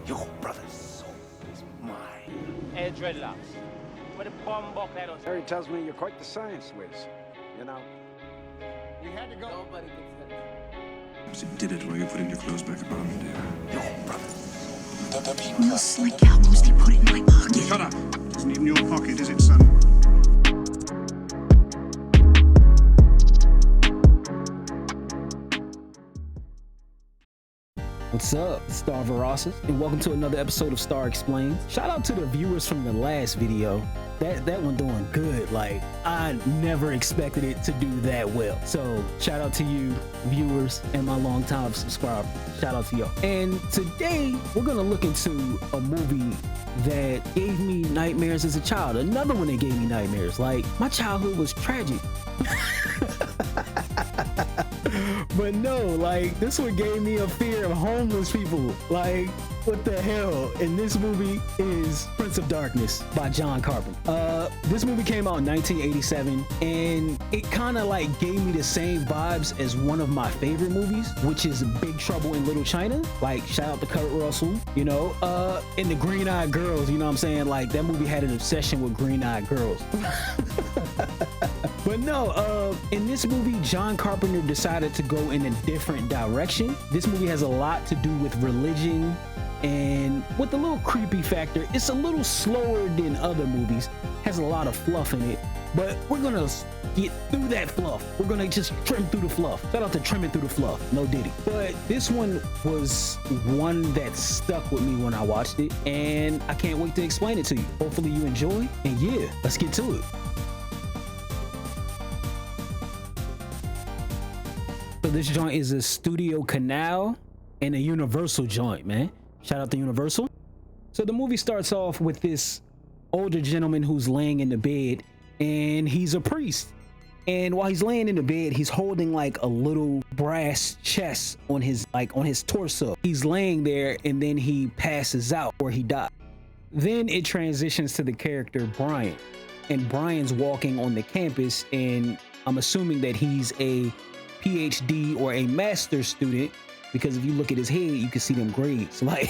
Your brother's soul is mine. Hey, dreadlocks. Where the bomb buck that on? Harry tells me you're quite the science whiz, you know. We had to go. Nobody gets that. So you did it while you're putting your clothes back on, dear. Your brother's soul. Real slick how mostly put it in my pocket. Shut up! It isn't even your pocket, is it, son? What's up, it's Star Verossus, and welcome to another episode of Star Explains. Shout out to the viewers from the last video. That one doing good. Like, I never expected it to do that well. So shout out to you viewers and my longtime subscribers. Shout out to y'all. And today we're gonna look into a movie that gave me nightmares as a child. Another one that gave me nightmares. Like, my childhood was tragic. But no, like, this one gave me a fear of homeless people. Like, what the hell? And this movie is Prince of Darkness by John Carpenter. This movie came out in 1987, and it kind of like gave me the same vibes as one of my favorite movies, which is Big Trouble in Little China. Like, shout out to Kurt Russell, you know, and the Green-Eyed Girls, you know what I'm saying? Like, that movie had an obsession with green-eyed girls. But no, in this movie, John Carpenter decided to go in a different direction. This movie has a lot to do with religion, and with a little creepy factor. It's a little slower than other movies, has a lot of fluff in it, but we're gonna get through that fluff. We're gonna just trim through the fluff. Shout out to trimming through the fluff, no Diddy. But this one was one that stuck with me when I watched it, and I can't wait to explain it to you. Hopefully you enjoy, and yeah, let's get to it. So this joint is a Studio Canal and a Universal joint, man. Shout out to Universal. So the movie starts off with this older gentleman who's laying in the bed, and he's a priest. And while he's laying in the bed, he's holding like a little brass chest on his torso. He's laying there, and then he passes out or he dies. Then it transitions to the character Brian, and Brian's walking on the campus, and I'm assuming that he's a PhD or a master's student, because if you look at his head, you can see them grades. Like,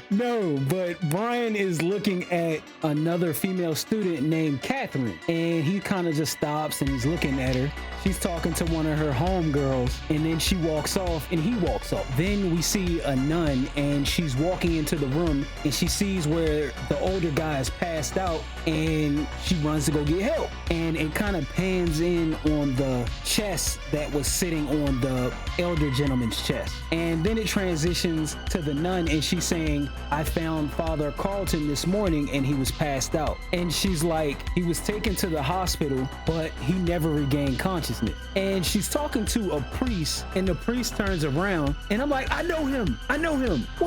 no, but Brian is looking at another female student named Catherine, and he kind of just stops and he's looking at her. She's talking to one of her homegirls, and then she walks off and he walks off. Then we see a nun, and she's walking into the room, and she sees where the older guy is passed out, and she runs to go get help. And it kind of pans in on the chest that was sitting on the elder gentleman's chest. And then it transitions to the nun, and she's saying, I found Father Carlton this morning and he was passed out. And she's like, he was taken to the hospital, but he never regained consciousness. And she's talking to a priest, and the priest turns around, and I'm like, I know him. Where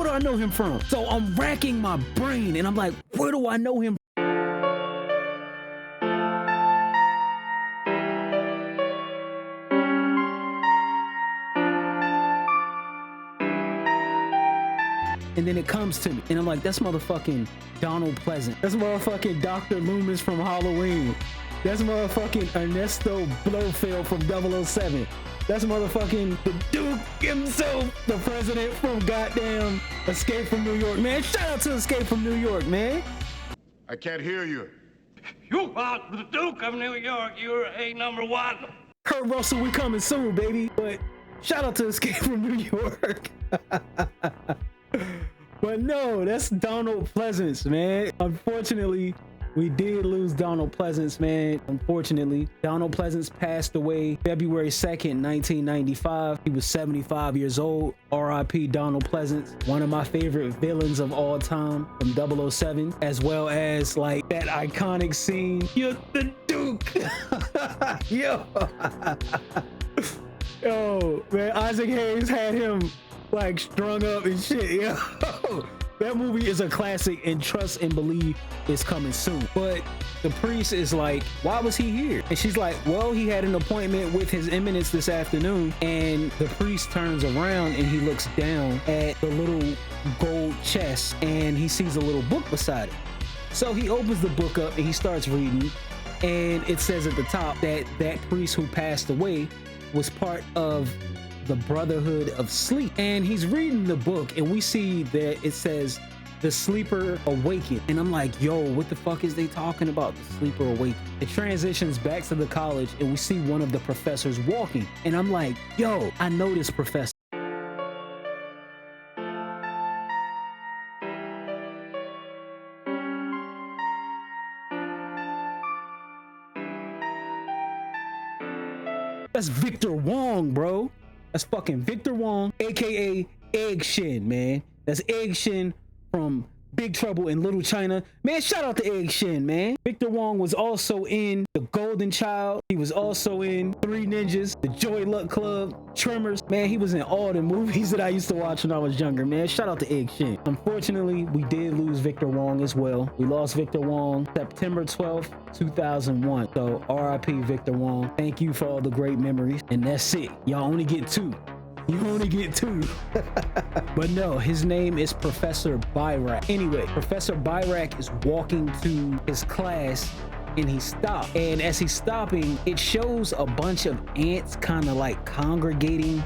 do I know him from? So I'm racking my brain, and I'm like, where do I know him? And then it comes to me, and I'm like, that's motherfucking Donald Pleasant. That's motherfucking Dr. Loomis from Halloween. That's motherfucking Ernesto Blofeld from 007. That's motherfucking the Duke himself, the president from goddamn Escape from New York. Man, shout out to Escape from New York, man. I can't hear you. You are the Duke of New York. You're a number one. Kurt Russell, we coming soon, baby. But shout out to Escape from New York. But no, that's Donald Pleasance, man. Unfortunately, we did lose Donald Pleasance, man. Unfortunately, Donald Pleasance passed away February 2nd, 1995. He was 75 years old. R.I.P. Donald Pleasance, one of my favorite villains of all time from 007, as well as like that iconic scene, you're the Duke. Yo. Yo, man, Isaac Hayes had him like strung up and shit. Yo, that movie is a classic, and trust and believe it's coming soon. But the priest is like, why was he here? And she's like, well, he had an appointment with his eminence this afternoon. And the priest turns around and he looks down at the little gold chest, and he sees a little book beside it. So he opens the book up and he starts reading, and it says at the top that that priest who passed away was part of the Brotherhood of Sleep. And he's reading the book, and we see that it says the sleeper awakened. And I'm like, yo, what the fuck is they talking about? The sleeper awakened. It transitions back to the college, and we see one of the professors walking. And I'm like, yo, I know this professor. That's Victor Wong, bro. That's fucking Victor Wong, aka Egg Shin, man. That's Egg Shin from Big Trouble in Little China. Man, shout out to Egg Shin, man. Victor Wong was also in The Golden Child. He was also in Three Ninjas, The Joy Luck Club, Tremors. Man, he was in all the movies that I used to watch when I was younger, man. Shout out to Egg Shin. Unfortunately, we did lose Victor Wong as well. We lost Victor Wong September 12th, 2001. So RIP Victor Wong. Thank you for all the great memories. And that's it. Y'all only get two. You only get two. But no, his name is Professor Byrak. Anyway, Professor Byrak is walking to his class and he stopped. And as he's stopping, it shows a bunch of ants kind of like congregating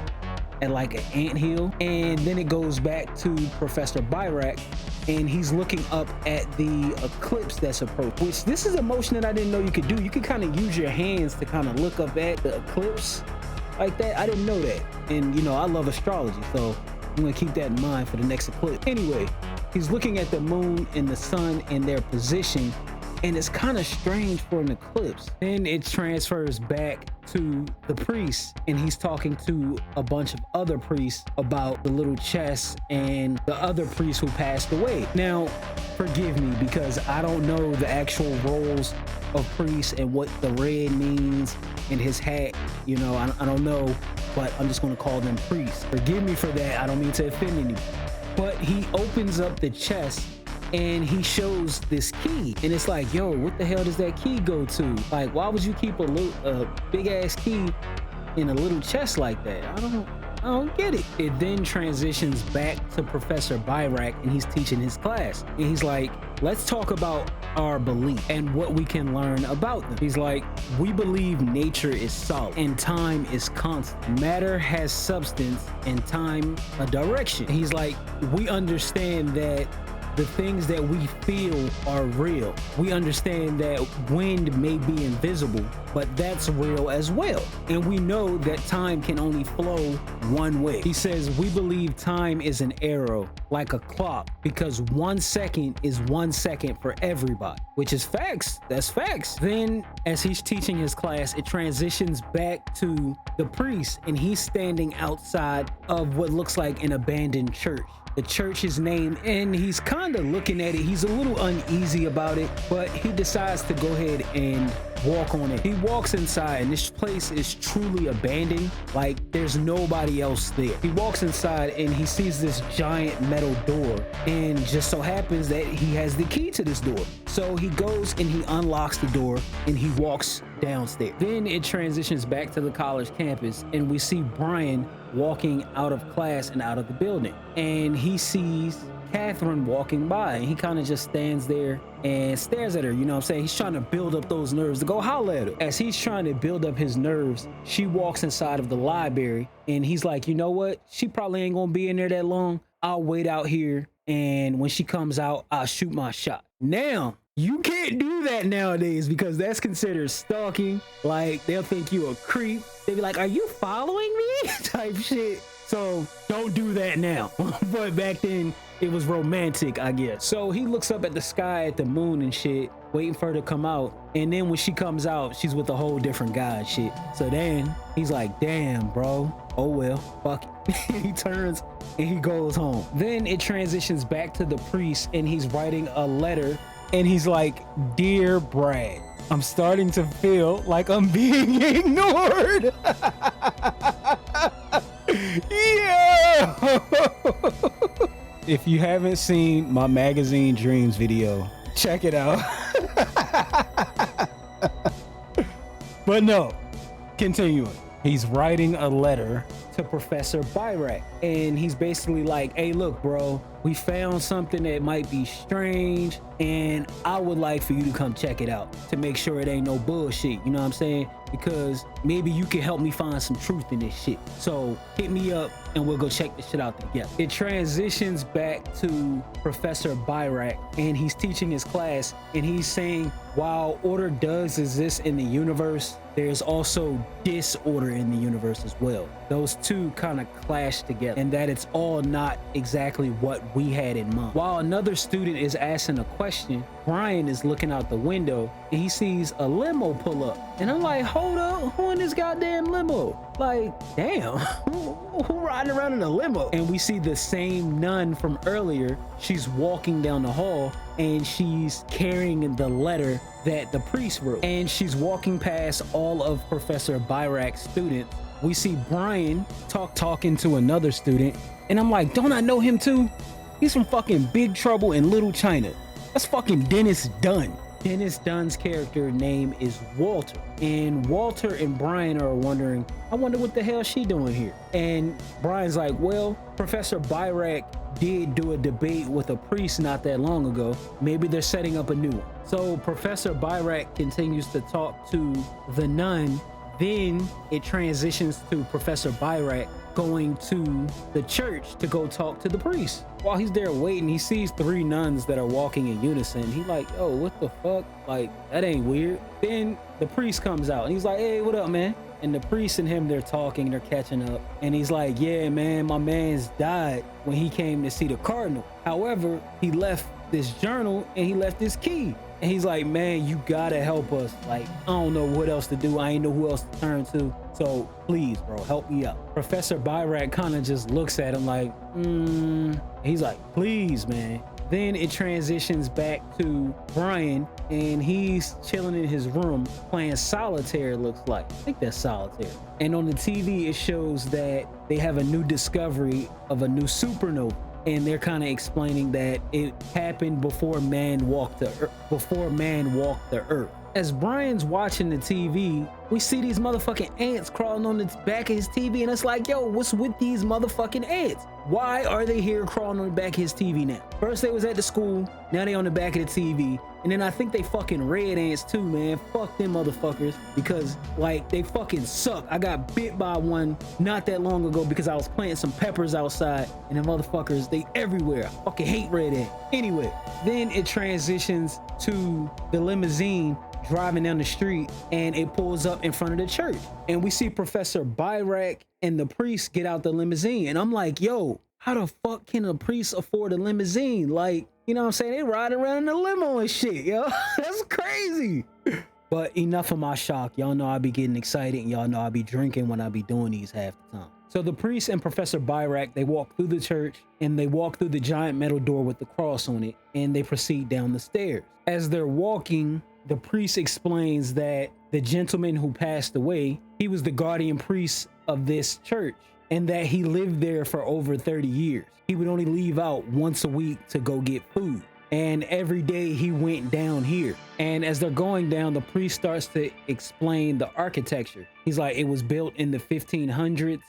at like an anthill. And then it goes back to Professor Byrak and he's looking up at the eclipse that's approaching, which this is a motion that I didn't know you could do. You could kind of use your hands to kind of look up at the eclipse like that. I didn't know that. And you know, I love astrology, so I'm gonna keep that in mind for the next eclipse. Anyway, he's looking at the moon and the sun and their position, and it's kind of strange for an eclipse. Then it transfers back to the priest, and he's talking to a bunch of other priests about the little chess and the other priest who passed away. Now, forgive me because I don't know the actual roles of priests and what the red means in his hat. You know, I don't know, but I'm just going to call them priests. Forgive me for that. I don't mean to offend anyone. But he opens up the chest and he shows this key, and it's like, yo, what the hell does that key go to? Like, why would you keep a big ass key in a little chest like that? I don't get it. It then transitions back to Professor Byrak, and he's teaching his class, and he's like, let's talk about our belief and what we can learn about them. He's like, we believe nature is solid and time is constant. Matter has substance and time a direction. He's like, we understand that the things that we feel are real. We understand that wind may be invisible, but that's real as well. And we know that time can only flow one way. He says, we believe time is an arrow, like a clock, because 1 second is 1 second for everybody, which is facts. That's facts. Then as he's teaching his class, it transitions back to the priest, and he's standing outside of what looks like an abandoned church. The church's name, and he's kind of looking at it. He's a little uneasy about it, but he decides to go ahead and walk on it. He walks inside, and this place is truly abandoned. Like, there's nobody else there. He walks inside and he sees this giant metal door, and just so happens that he has the key to this door. So he goes and he unlocks the door and he walks downstairs. Then it transitions back to the college campus, and we see Brian walking out of class and out of the building, and he sees Catherine walking by, and he kind of just stands there and stares at her. You know what I'm saying? He's trying to build up those nerves to go holler at her. As he's trying to build up his nerves, she walks inside of the library, and he's like, you know what? She probably ain't gonna be in there that long. I'll wait out here, and when she comes out, I'll shoot my shot. Now, you can't do that nowadays because that's considered stalking. Like, they'll think you a creep. They'll be like, are you following me? Type shit. So don't do that now. But back then it was romantic, I guess. So he looks up at the sky at the moon and shit, waiting for her to come out. And then when she comes out, she's with a whole different guy and shit. So then he's like, damn, bro. Oh well, fuck it. He turns and he goes home. Then it transitions back to the priest, and he's writing a letter. And he's like, dear Brad, I'm starting to feel like I'm being ignored. Yeah. If you haven't seen my magazine dreams video, check it out. But no, continuing. He's writing a letter to Professor Byrak, and he's basically like, hey, look, bro, we found something that might be strange, and I would like for you to come check it out to make sure it ain't no bullshit. You know what I'm saying? Because maybe you can help me find some truth in this shit. So hit me up and we'll go check this shit out together. It transitions back to Professor Byrak, and he's teaching his class, and he's saying, while order does exist in the universe, there's also disorder in the universe as well. Those two kind of clash together, and that it's all not exactly what we had in mind. While another student is asking a question, Brian is looking out the window and he sees a limo pull up. And I'm like, hold up, who in this goddamn limo? Like, damn, who riding around in a limo? And we see the same nun from earlier. She's walking down the hall and she's carrying the letter that the priest wrote. And she's walking past all of Professor Byrak's students. We see Brian talking to another student. And I'm like, don't I know him too? He's from fucking Big Trouble in Little China. That's fucking Dennis Dunn. Dennis Dunn's character name is Walter. And Walter and Brian are wondering, I wonder what the hell she doing here. And Brian's like, well, Professor Byrak did do a debate with a priest not that long ago. Maybe they're setting up a new one. So Professor Byrak continues to talk to the nun. Then it transitions to Professor Byrak going to the church to go talk to the priest. While he's there waiting, he sees 3 nuns that are walking in unison. He's like, oh, what the fuck? Like, that ain't weird. Then the priest comes out and he's like, hey, what up, man? And the priest and him, they're talking, they're catching up. And he's like, yeah, man, my man's died when he came to see the cardinal. However, he left this journal and he left this key. And he's like, man, you gotta help us. Like, I don't know what else to do. I ain't know who else to turn to. So please, bro, help me out. Professor Byrak kind of just looks at him like, He's like, please, man. Then it transitions back to Brian, and he's chilling in his room playing solitaire, it looks like. I think that's solitaire. And on the TV, it shows that they have a new discovery of a new supernova. And they're kind of explaining that it happened before man walked the earth. As Brian's watching the TV, we see these motherfucking ants crawling on the back of his TV, and it's like, yo, what's with these motherfucking ants? Why are they here crawling on the back of his TV now? First they was at the school, now they on the back of the TV, and then I think they fucking red ants too, man. Fuck them motherfuckers, because like they fucking suck. I got bit by one not that long ago because I was planting some peppers outside, and the motherfuckers, they everywhere. I fucking hate red ants. Anyway, then it transitions to the limousine driving down the street, and it pulls up in front of the church, and we see Professor Byrak and the priest get out the limousine, and I'm like, yo, how the fuck can a priest afford a limousine? Like, you know what I'm saying? They riding around in a limo and shit, yo. That's crazy. But enough of my shock. Y'all know I be getting excited, and y'all know I be drinking when I be doing these half the time. So the priest and Professor Byrak, they walk through the church, and they walk through the giant metal door with the cross on it, and they proceed down the stairs. As they're walking, the priest explains that the gentleman who passed away, he was the guardian priest of this church, and that he lived there for over 30 years. He would only leave out once a week to go get food. And every day he went down here. And as they're going down, the priest starts to explain the architecture. He's like, it was built in the 1500s,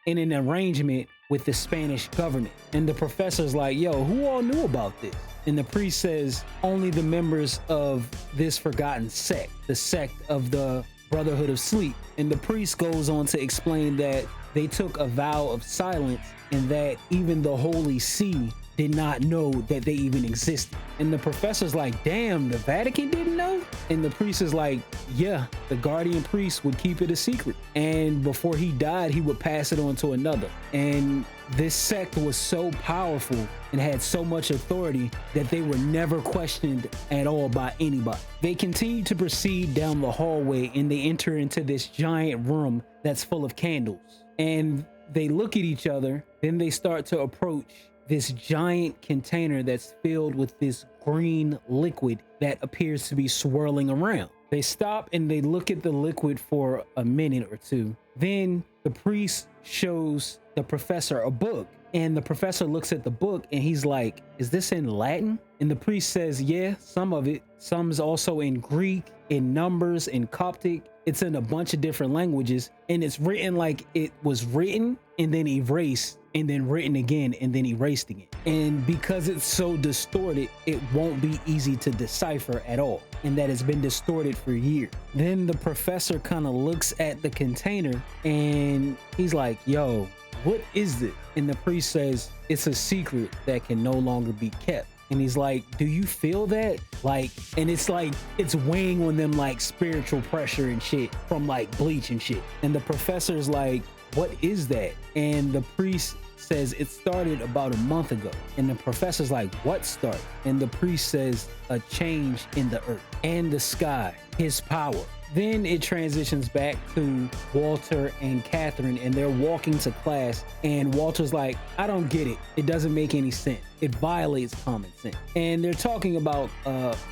in an arrangement with the Spanish government. And the professor's like, yo, who all knew about this? And the priest says, only the members of this forgotten sect, the sect of the Brotherhood of Sleep. And the priest goes on to explain that they took a vow of silence, and that even the Holy See did not know that they even existed. And the professor's like, damn, the Vatican didn't know? And the priest is like, yeah, the guardian priest would keep it a secret. And before he died, he would pass it on to another. And this sect was so powerful and had so much authority that they were never questioned at all by anybody. They continue to proceed down the hallway, and they enter into this giant room that's full of candles. And they look at each other, then they start to approach this giant container that's filled with this green liquid that appears to be swirling around. They stop and they look at the liquid for a minute or two. Then the priest shows the professor a book, and the professor looks at the book and he's like, is this in Latin? And the priest says, yeah, some of it. Some's also in Greek, in Numbers, in Coptic. It's in a bunch of different languages, and it's written like it was written and then erased and then written again and then erased again. And because it's so distorted, it won't be easy to decipher at all, and that it's been distorted for years. Then the professor kind of looks at the container and he's like, yo, what is this? And the priest says, it's a secret that can no longer be kept. And he's like, do you feel that? Like, and it's like, it's weighing on them like spiritual pressure and shit from like bleach and shit. And the professor's like, what is that? And the priest says it started about a month ago. And the professor's like, what started? And the priest says, a change in the earth and the sky, his power. Then it transitions back to Walter and Catherine, and they're walking to class, and Walter's like, I don't get it. It doesn't make any sense. It violates common sense. And they're talking about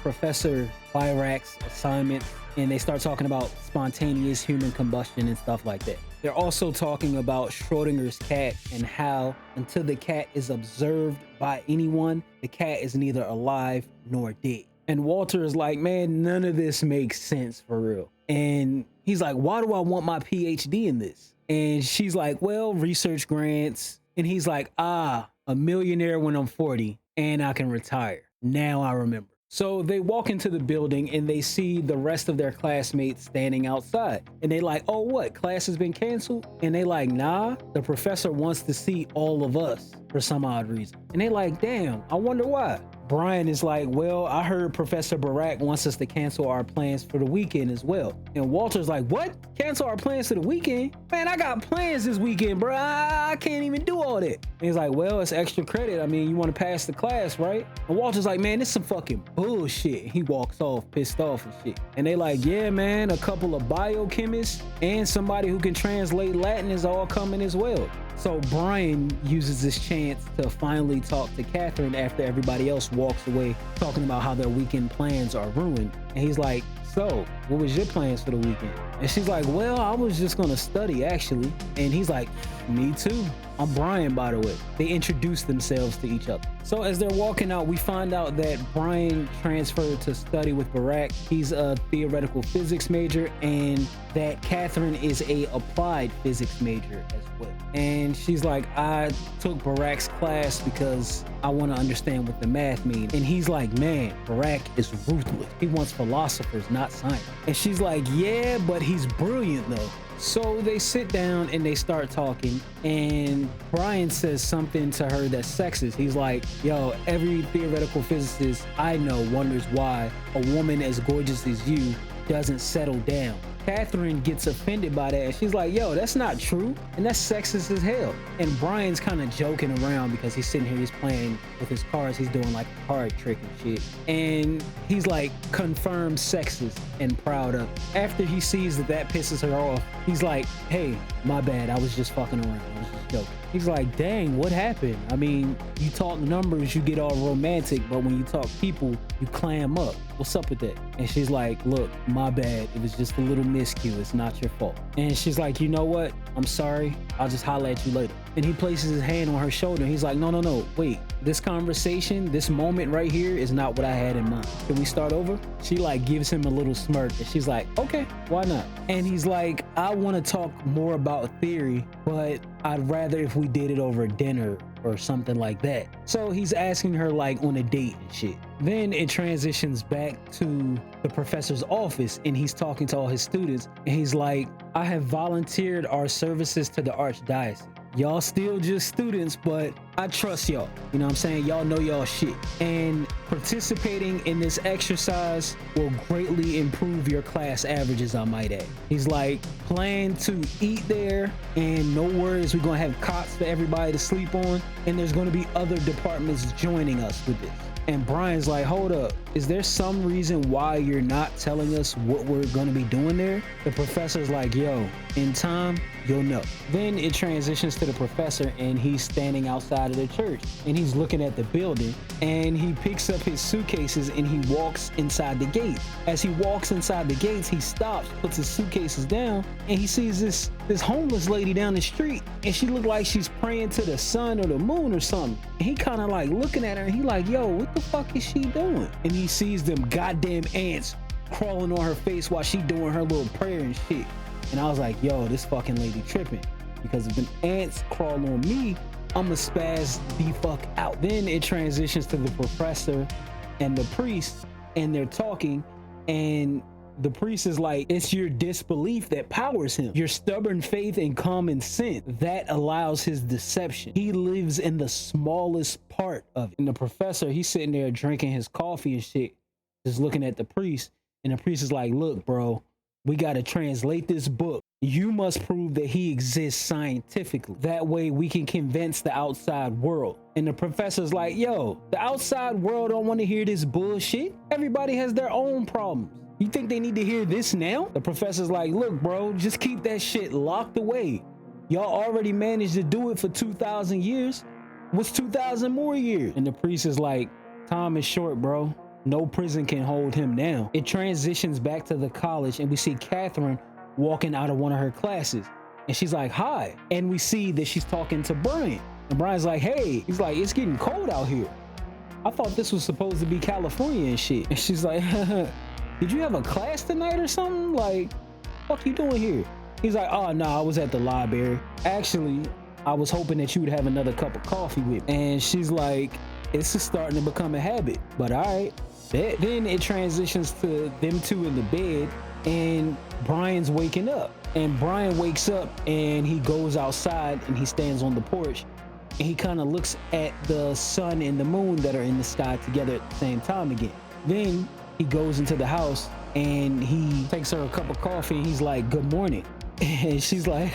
Professor Byrack's assignment, and they start talking about spontaneous human combustion and stuff like that. They're also talking about Schrodinger's cat and how until the cat is observed by anyone, the cat is neither alive nor dead. And Walter is like, man, none of this makes sense for real. And he's like, why do I want my PhD in this? And she's like, well, research grants. And he's like, a millionaire when I'm 40 and I can retire. Now I remember. So they walk into the building and they see the rest of their classmates standing outside. And they like, oh, what? Class has been canceled? And they like, nah, the professor wants to see all of us for some odd reason. And they like, damn, I wonder why. Brian is like, well, I heard Professor Barack wants us to cancel our plans for the weekend as well. And Walter's like, what? Cancel our plans for the weekend? Man, I got plans this weekend, bro. I can't even do all that. And he's like, well, it's extra credit. I mean, you want to pass the class, right? And Walter's like, man, this is some fucking bullshit. He walks off, pissed off and shit. And they like, yeah, man, a couple of biochemists and somebody who can translate Latin is all coming as well. So Brian uses this chance to finally talk to Catherine after everybody else walks away, talking about how their weekend plans are ruined. And he's like, so what was your plans for the weekend? And she's like, well, I was just gonna study actually. And he's like, me too. I'm Brian, by the way. They introduce themselves to each other. So as they're walking out, we find out that Brian transferred to study with Barack. He's a theoretical physics major, and that Catherine is a applied physics major as well. And she's like, I took Barack's class because I want to understand what the math means. And he's like, man, Barack is ruthless. He wants philosophers, not science. And she's like, yeah, but he's brilliant though. So they sit down and they start talking, and Brian says something to her that's sexist. He's like, yo, every theoretical physicist I know wonders why a woman as gorgeous as you doesn't settle down. Catherine gets offended by that, and she's like, yo, that's not true, and that's sexist as hell. And Brian's kind of joking around because he's sitting here, he's playing with his cards, he's doing like a card trick and shit, and he's like confirmed sexist and proud of it. After he sees that pisses her off, he's like, hey, my bad, I was just fucking around, I was just joking. He's like, dang, what happened? I mean, you talk numbers, you get all romantic, but when you talk people, you clam up. What's up with that? And she's like, look, my bad. It was just a little miscue. It's not your fault. And she's like, you know what? I'm sorry. I'll just holler at you later. And he places his hand on her shoulder. He's like, no, wait. This conversation, this moment right here is not what I had in mind. Can we start over? She like gives him a little smirk, and she's like, okay, why not? And he's like, I want to talk more about theory, but I'd rather if we did it over dinner or something like that. So he's asking her like on a date and shit. Then it transitions back to the professor's office, and he's talking to all his students, and he's like, I have volunteered our services to the archdiocese. Y'all still just students, but I trust y'all. You know what I'm saying? Y'all know y'all shit. And participating in this exercise will greatly improve your class averages, I might add. He's like, plan to eat there, and no worries, we're gonna have cots for everybody to sleep on, and there's gonna be other departments joining us with this. And Brian's like, hold up, is there some reason why you're not telling us what we're gonna be doing there? The professor's like, yo, in time, you'll know. Then it transitions to the professor, and he's standing outside of the church, and he's looking at the building, and he picks up his suitcases and he walks inside the gate. As he walks inside the gates, he stops, puts his suitcases down, and he sees this homeless lady down the street, and she looked like she's praying to the sun or the moon or something. And he kind of like looking at her, and he like, yo, what the fuck is she doing? And he sees them goddamn ants crawling on her face while she doing her little prayer and shit. And I was like, yo, this fucking lady tripping, because if them ants crawl on me, I'ma spaz the fuck out. Then it transitions to the professor and the priest, and they're talking, and the priest is like, it's your disbelief that powers him, your stubborn faith and common sense that allows his deception. He lives in the smallest part of it. And the professor, he's sitting there drinking his coffee and shit, just looking at the priest, and the priest is like, look, bro, we got to translate this book. You must prove that he exists scientifically. That way we can convince the outside world. And the professor's like, yo, the outside world don't want to hear this bullshit. Everybody has their own problems. You think they need to hear this now? The professor's like, look, bro, just keep that shit locked away. Y'all already managed to do it for 2,000 years. What's 2,000 more years? And the priest is like, time is short, bro. No prison can hold him now. It transitions back to the college, and we see Catherine walking out of one of her classes. And she's like, hi. And we see that she's talking to Brian. And Brian's like, hey. He's like, it's getting cold out here. I thought this was supposed to be California and shit. And she's like, did you have a class tonight or something? Like, fuck you doing here? He's like, oh, no, I was at the library. Actually, I was hoping that you would have another cup of coffee with me. And she's like, this is starting to become a habit, but all right. Then it transitions to them two in the bed, and Brian's waking up. And Brian wakes up and he goes outside and he stands on the porch, and he kind of looks at the sun and the moon that are in the sky together at the same time again. Then he goes into the house and he takes her a cup of coffee, and he's like, good morning. And she's like,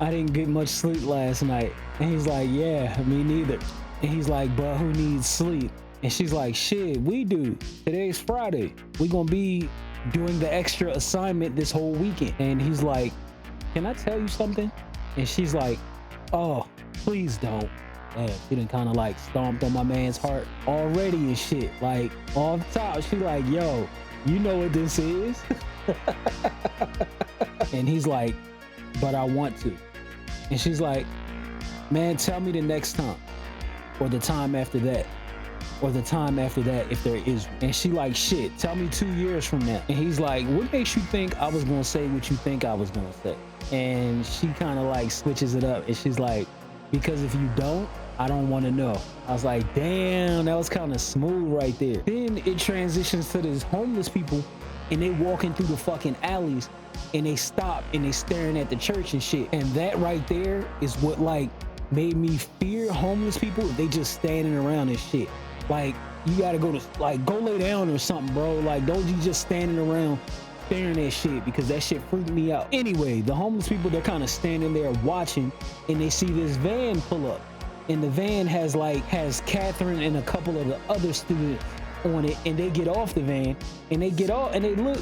I didn't get much sleep last night. And he's like, yeah, me neither. And he's like, but who needs sleep? And she's like, shit, we do. Today's Friday. We're gonna be doing the extra assignment this whole weekend. And he's like, can I tell you something? And she's like, oh, please don't. Damn, she done kind of like stomped on my man's heart already and shit. Like, off top, she like, yo, you know what this is? And he's like, but I want to. And she's like, man, tell me the next time, or the time after that, or the time after that, if there is. And she like, shit, tell me 2 years from now. And he's like, what makes you think I was gonna say what you think I was gonna say? And she kind of like switches it up, and she's like, because if you don't, I don't want to know. I was like, damn, that was kind of smooth right there. Then it transitions to these homeless people, and they walking through the fucking alleys, and they stop and they staring at the church and shit. And that right there is what like made me fear homeless people. They just standing around and shit. Like, you gotta go lay down or something, bro. Like, don't you just standing around staring at shit, because that shit freaked me out. Anyway, the homeless people, they're kind of standing there watching, and they see this van pull up, and the van has Catherine and a couple of the other students on it, and they get off the van, and they get off, and they look,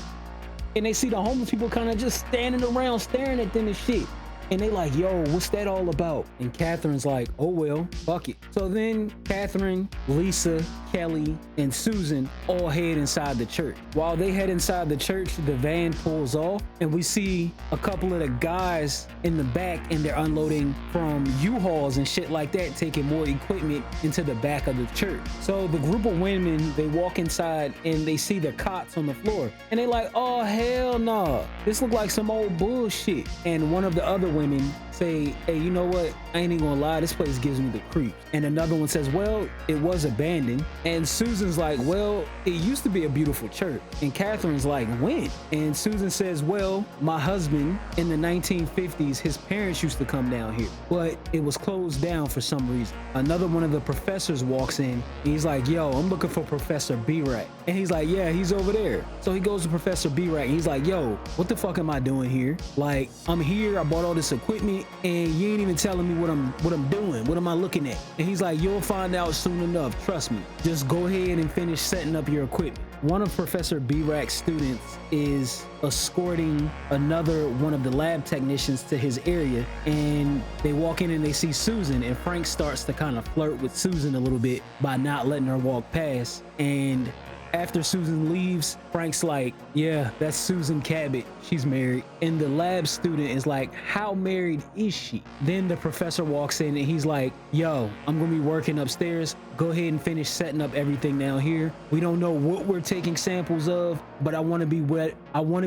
and they see the homeless people kind of just standing around staring at them and shit. And they like, yo, what's that all about? And Catherine's like, oh, well, fuck it. So then Catherine, Lisa, Kelly, and Susan all head inside the church. While they head inside the church, the van pulls off, and we see a couple of the guys in the back, and they're unloading from U-Hauls and shit like that, taking more equipment into the back of the church. So the group of women, they walk inside, and they see the cots on the floor, and they like, oh, hell no. This look like some old bullshit. And one of the other women say, hey, you know what? I ain't even gonna lie, this place gives me the creeps. And another one says, well, it was abandoned. And Susan's like, well, it used to be a beautiful church. And Catherine's like, when? And Susan says, well, my husband in the 1950s, his parents used to come down here, but it was closed down for some reason. Another one of the professors walks in, and he's like, yo, I'm looking for Professor B-Rat. And he's like, yeah, he's over there. So he goes to Professor B-Rat, and he's like, yo, what the fuck am I doing here? Like, I'm here, I bought all this equipment, and you ain't even telling me what I'm doing. What am I looking at? And he's like, you'll find out soon enough, trust me. Just go ahead and finish setting up your equipment. One of Professor B-Rat's students is escorting another one of the lab technicians to his area, and they walk in and they see Susan, and Frank starts to kind of flirt with Susan a little bit by not letting her walk past. And After Susan leaves, Frank's like, yeah, that's Susan Cabot. She's married. And the lab student is like, how married is she? Then the professor walks in and he's like, yo, I'm gonna be working upstairs. Go ahead and finish setting up everything down here. We don't know what we're taking samples of, but I want to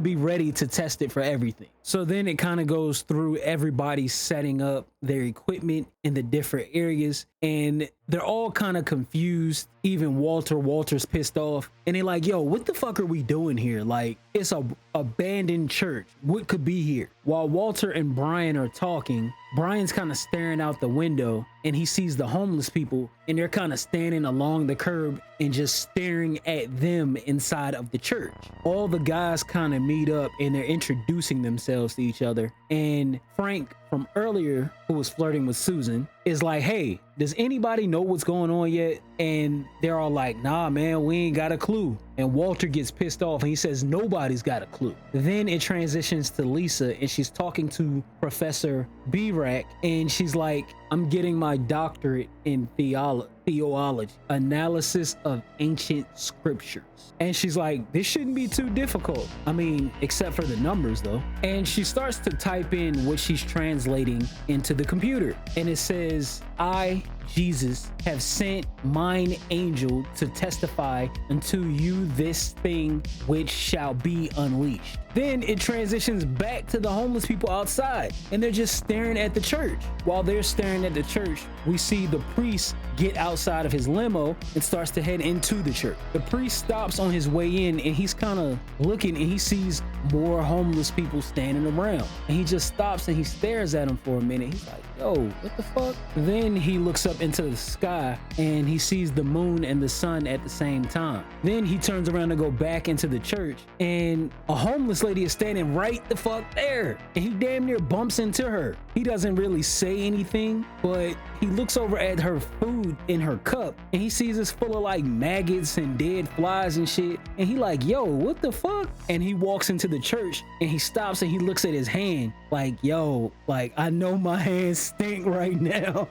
be ready to test it for everything. So then it kind of goes through everybody setting up their equipment in the different areas, and they're all kind of confused. Even Walter's pissed off, and they're like, yo, what the fuck are we doing here? Like, it's a abandoned church. What could be here? While Walter and Brian are talking, Brian's kind of staring out the window and he sees the homeless people, and they're kind of standing along the curb and just staring at them inside of the church. All the guys kind of meet up and they're introducing themselves to each other. And Frank from earlier, who was flirting with Susan, is like, hey, does anybody know what's going on yet? And they're all like, nah, man, we ain't got a clue. And Walter gets pissed off and he says, nobody's got a clue. Then it transitions to Lisa and she's talking to Professor B-Rack, and she's like, I'm getting my doctorate in theology, analysis of ancient scriptures. And she's like, this shouldn't be too difficult. I mean, except for the numbers though. And she starts to type in what she's translating into the computer. And it says, I, Jesus, have sent mine angel to testify unto you this thing which shall be unleashed. Then it transitions back to the homeless people outside, and they're just staring at the church. While they're staring at the church, we see the priest get outside of his limo and starts to head into the church. The priest stops on his way in and he's kind of looking, and he sees more homeless people standing around. And he just stops and he stares at them for a minute. He's like, yo, what the fuck? Then he looks up into the sky and he sees the moon and the sun at the same time. Then he turns around to go back into the church, and a homeless lady is standing right the fuck there, and he damn near bumps into her. He doesn't really say anything, but he looks over at her food in her cup and he sees it's full of like maggots and dead flies and shit, and he like, yo, what the fuck? And he walks into the church and he stops and he looks at his hand like, yo, like, I know my hands stink right now.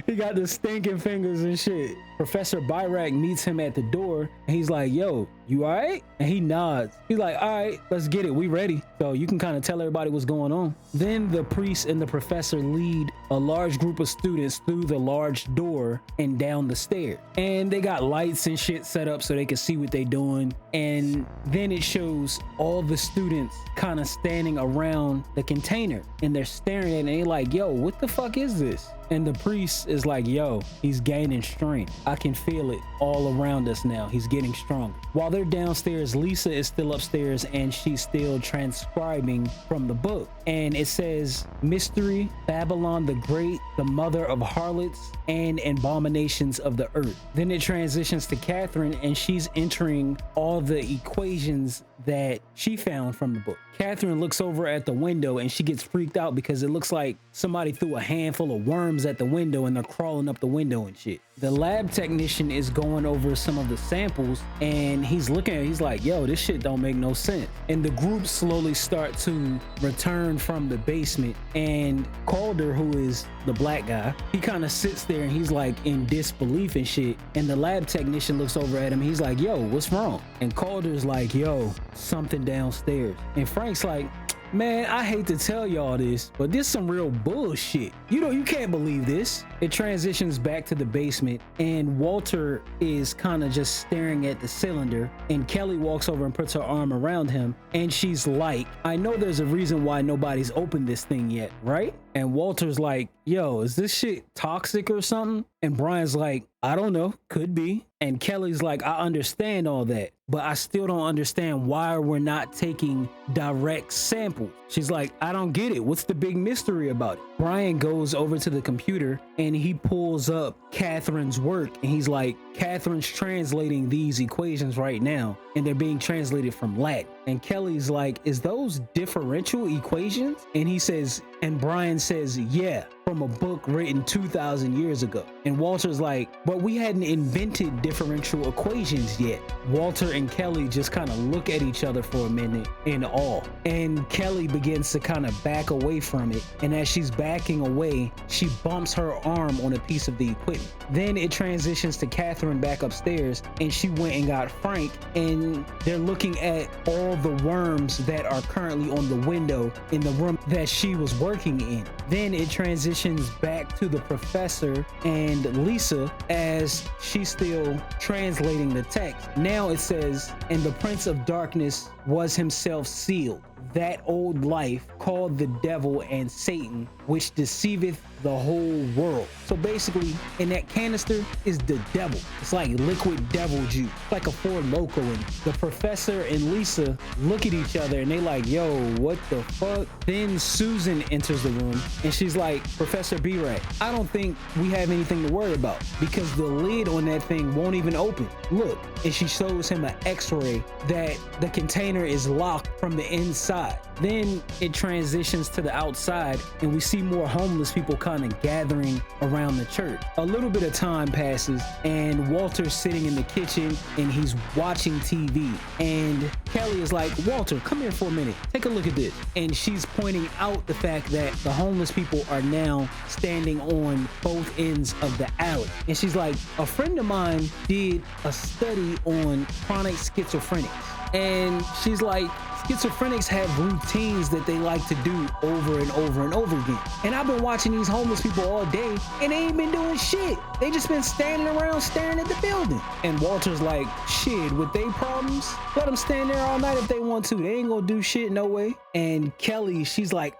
He got the stinking fingers and shit. Professor Byrack meets him at the door and he's like, yo, you all right? And he nods. He's like, all right, let's get it. We ready. So you can kind of tell everybody what's going on. Then the priest and the professor lead a large group of students through the large door and down the stairs. And they got lights and shit set up so they can see what they're doing. And then it shows all the students kind of standing around the container and they're staring at it and they're like, yo, what the fuck is this? And the priest is like, yo, he's gaining strength. I can feel it all around us now. He's getting stronger. While they're downstairs, Lisa is still upstairs and she's still transcribing from the book. And it says, Mystery, Babylon the Great, the mother of harlots and abominations of the earth. Then it transitions to Catherine and she's entering all the equations that she found from the book. Catherine looks over at the window and she gets freaked out because it looks like somebody threw a handful of worms at the window and they're crawling up the window and shit. The lab technician is going over some of the samples and he's looking at it, he's like, yo, this shit don't make no sense. And the group slowly start to return from the basement, and Calder, who is the black guy, he kind of sits there and he's like in disbelief and shit. And the lab technician looks over at him, he's like, yo, what's wrong? And Calder's like, yo, something downstairs. And Frank's like, man, I hate to tell y'all this, but this some real bullshit. You can't believe this. It transitions back to the basement and Walter is kind of just staring at the cylinder, and Kelly walks over and puts her arm around him and she's like, I know there's a reason why nobody's opened this thing yet, right? And Walter's like, yo, is this shit toxic or something? And Brian's like, I don't know, could be. And Kelly's like, I understand all that, but I still don't understand why we're not taking direct samples. She's like, I don't get it. What's the big mystery about it? Brian goes over to the computer and he pulls up Catherine's work and he's like, Catherine's translating these equations right now and they're being translated from Latin. And Kelly's like, is those differential equations? And he says, and Brian says, yeah. from a book written 2,000 years ago. And Walter's like, but we hadn't invented differential equations yet. Walter and Kelly just kind of look at each other for a minute in awe. And Kelly begins to kind of back away from it. And as she's backing away, she bumps her arm on a piece of the equipment. Then it transitions to Catherine back upstairs, and she went and got Frank, and they're looking at all the worms that are currently on the window in the room that she was working in. Then it transitions back to the professor and Lisa as she's still translating the text. Now it says, and the Prince of Darkness was himself sealed, that old life called the devil and Satan, which deceiveth the whole world. So basically, in that canister is the devil. It's like liquid devil juice, like a Four Loko. And the professor and Lisa look at each other and they like, yo, what the fuck? Then Susan enters the room and she's like, Professor B-Ray, I don't think we have anything to worry about because the lid on that thing won't even open. Look, and she shows him an x-ray that the container is locked from the inside. Then it transitions to the outside and we see more homeless people kind of gathering around the church. A little bit of time passes and Walter's sitting in the kitchen and he's watching TV. And Kelly is like, Walter, come here for a minute. Take a look at this. And she's pointing out the fact that the homeless people are now standing on both ends of the alley. And she's like, a friend of mine did a study on chronic schizophrenics. And she's like, schizophrenics have routines that they like to do over and over and over again. And I've been watching these homeless people all day and they ain't been doing shit. They just been standing around staring at the building. And Walter's like, shit, with they problems, let them stand there all night if they want to. They ain't gonna do shit, no way. And Kelly, she's like,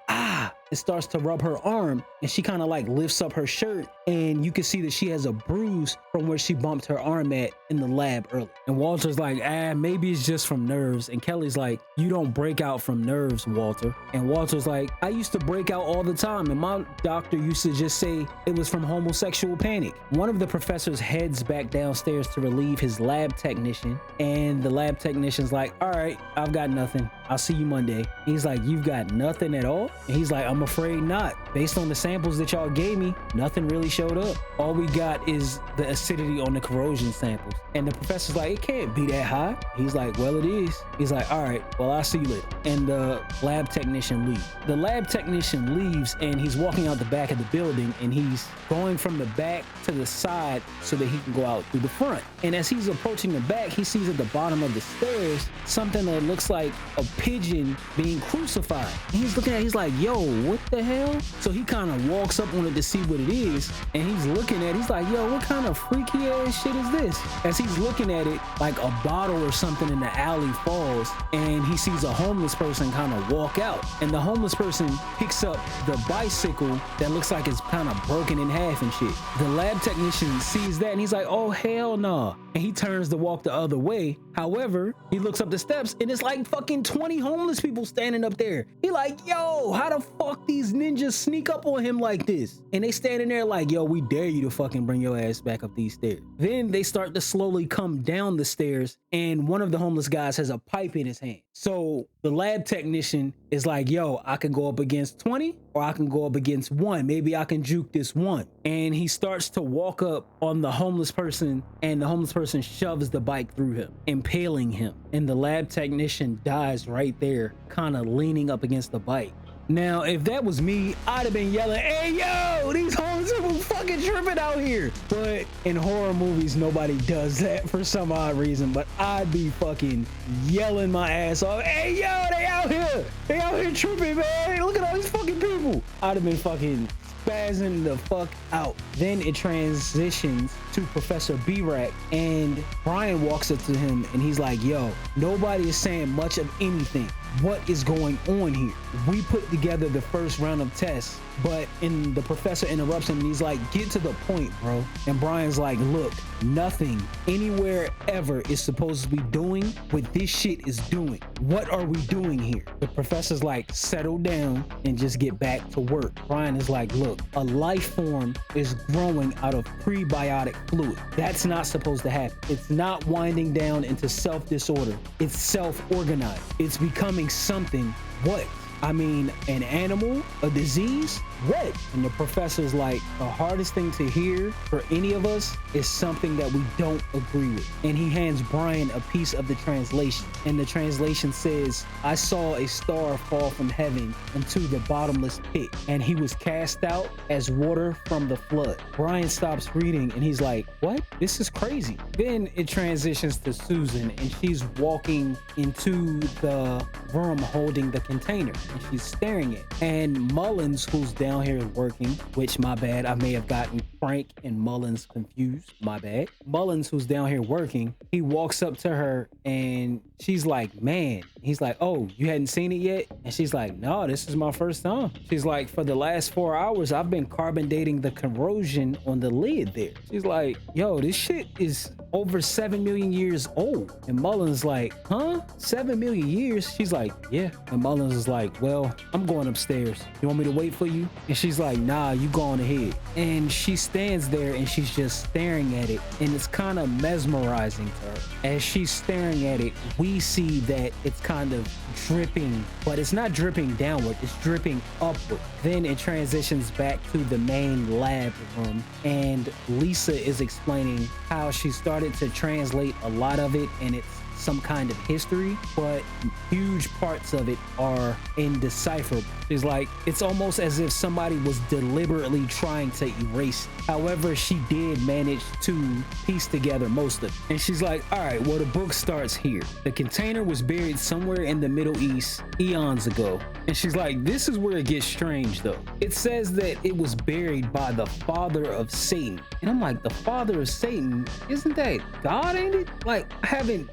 and starts to rub her arm and she kind of like lifts up her shirt and you can see that she has a bruise from where she bumped her arm at in the lab earlier. And Walter's like, maybe it's just from nerves. And Kelly's like, you don't break out from nerves, Walter. And Walter's like, I used to break out all the time and my doctor used to just say it was from homosexual panic. One of the professors heads back downstairs to relieve his lab technician and the lab technician's like, all right, I've got nothing. I'll see you Monday. He's like, you've got nothing at all? And he's like, I'm afraid not. Based on the samples that y'all gave me, nothing really showed up. All we got is the acidity on the corrosion samples. And the professor's like, it can't be that high. He's like, well, it is. He's like, all right, well, I'll see you later. And the lab technician leaves. The lab technician leaves and he's walking out the back of the building and he's going from the back to the side so that he can go out through the front. And as he's approaching the back, he sees at the bottom of the stairs something that looks like a pigeon being crucified. And he's looking at it, he's like, yo, what the hell? So he kind of walks up on it to see what it is. And he's looking at it, he's like, yo, what kind of freaky ass shit is this? As he's looking at it, like a bottle or something in the alley falls and he sees a homeless person kind of walk out. And the homeless person picks up the bicycle that looks like it's kind of broken in half and shit. The lab technician sees that and he's like, oh, hell nah. And he turns to walk the other way. However, he looks up the steps and it's like fucking 20 homeless people standing up there. He like, yo, how the fuck these ninjas sneak up on him like this? And they standing there like, yo, we dare you to fucking bring your ass back up these stairs. Then they start to slowly come down the stairs and one of the homeless guys has a pipe in his hand. So the lab technician is like, yo, I can go up against 20 or I can go up against one. Maybe I can juke this one. And he starts to walk up on the homeless person and the homeless person shoves the bike through him, impaling him. And the lab technician dies right there, kind of leaning up against the bike. Now, if that was me, I'd have been yelling, hey, yo, these homeless people fucking tripping out here. But in horror movies, nobody does that for some odd reason. But I'd be fucking yelling my ass off, hey, yo, they out here. They out here tripping, man. Look at all these fucking people. I'd have been fucking spazzing the fuck out. Then it transitions to Professor B-Rack and Brian walks up to him and he's like, yo, nobody is saying much of anything. What is going on here? We put together the first round of tests, but the professor interrupts him and he's like, get to the point, bro. And Brian's like, look, nothing anywhere ever is supposed to be doing what this shit is doing. What are we doing here? The professor's like, settle down and just get back to work. Brian is like, look, a life form is growing out of prebiotic fluid. That's not supposed to happen. It's not winding down into self-disorder. It's self-organized. It's becoming something. What? I mean, an animal, a disease? What? And the professor's like, the hardest thing to hear for any of us is something that we don't agree with. And he hands Brian a piece of the translation. And the translation says, I saw a star fall from heaven into the bottomless pit, and he was cast out as water from the flood. Brian stops reading and he's like, what? This is crazy. Then it transitions to Susan, and she's walking into the room holding the container, and she's staring at it. And Mullins, who's down here working, which my bad, I may have gotten Frank and Mullins confused, my bad. Mullins, who's down here working, he walks up to her and she's like, man, he's like, oh, you hadn't seen it yet? And she's like, no, this is my first time. She's like, for the last 4 hours, I've been carbon dating the corrosion on the lid there. She's like, yo, this shit is over 7 million years old. And Mullins like, huh? 7 million years? She's like, yeah. And Mullins is like, well, I'm going upstairs. You want me to wait for you? And she's like, nah, you go on ahead. And she stands there and she's just staring at it. And it's kind of mesmerizing to her. As she's staring at it, we see that it's kind of dripping, but it's not dripping downward, it's dripping upward. Then it transitions back to the main lab room, and Lisa is explaining how she started to translate a lot of it, and it's some kind of history, but huge parts of it are indecipherable. It's like, it's almost as if somebody was deliberately trying to erase it. However, she did manage to piece together most of it. And she's like, all right, well, the book starts here. The container was buried somewhere in the Middle East eons ago. And she's like, this is where it gets strange though. It says that it was buried by the father of Satan. And I'm like, the father of Satan, isn't that God, ain't it? Like, I haven't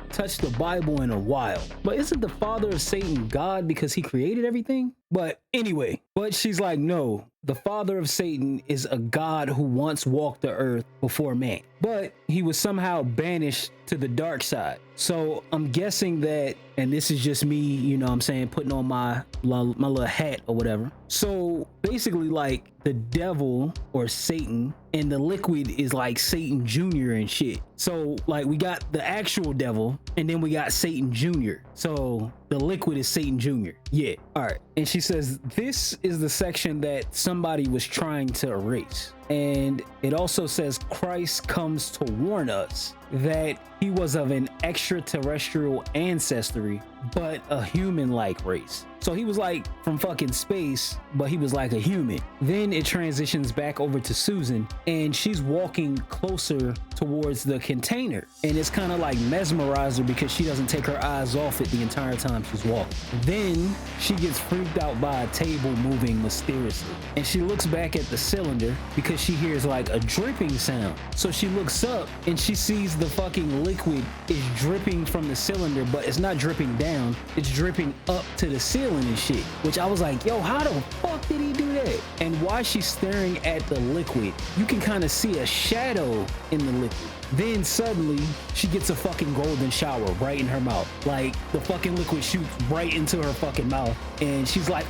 touched the Bible in a while, but isn't the father of Satan God because he created everything? But anyway, but she's like, no, the father of Satan is a God who once walked the earth before man, but he was somehow banished to the dark side. So I'm guessing that, and this is just me, you know what I'm saying, putting on my little hat or whatever. So basically, like, the devil or Satan and the liquid is like Satan Jr. and shit. So like, we got the actual devil and then we got Satan Jr. So the liquid is Satan Jr. Yeah. All right. And she says, this is the section that somebody was trying to erase. And it also says Christ comes to warn us that he was of an extraterrestrial ancestry, but a human-like race. So he was like from fucking space, but he was like a human. Then it transitions back over to Susan, and she's walking closer towards the container. And it's kind of like mesmerized her because she doesn't take her eyes off it the entire time she's walking. Then she gets freaked out by a table moving mysteriously. And she looks back at the cylinder because she hears like a dripping sound. So she looks up and she sees the fucking liquid is dripping from the cylinder, but it's not dripping down, it's dripping up to the ceiling and shit. Which I was like, yo, how the fuck did he do that? And while she's staring at the liquid, you can kind of see a shadow in the liquid. Then suddenly she gets a fucking golden shower right in her mouth. Like, the fucking liquid shoots right into her fucking mouth, and she's like,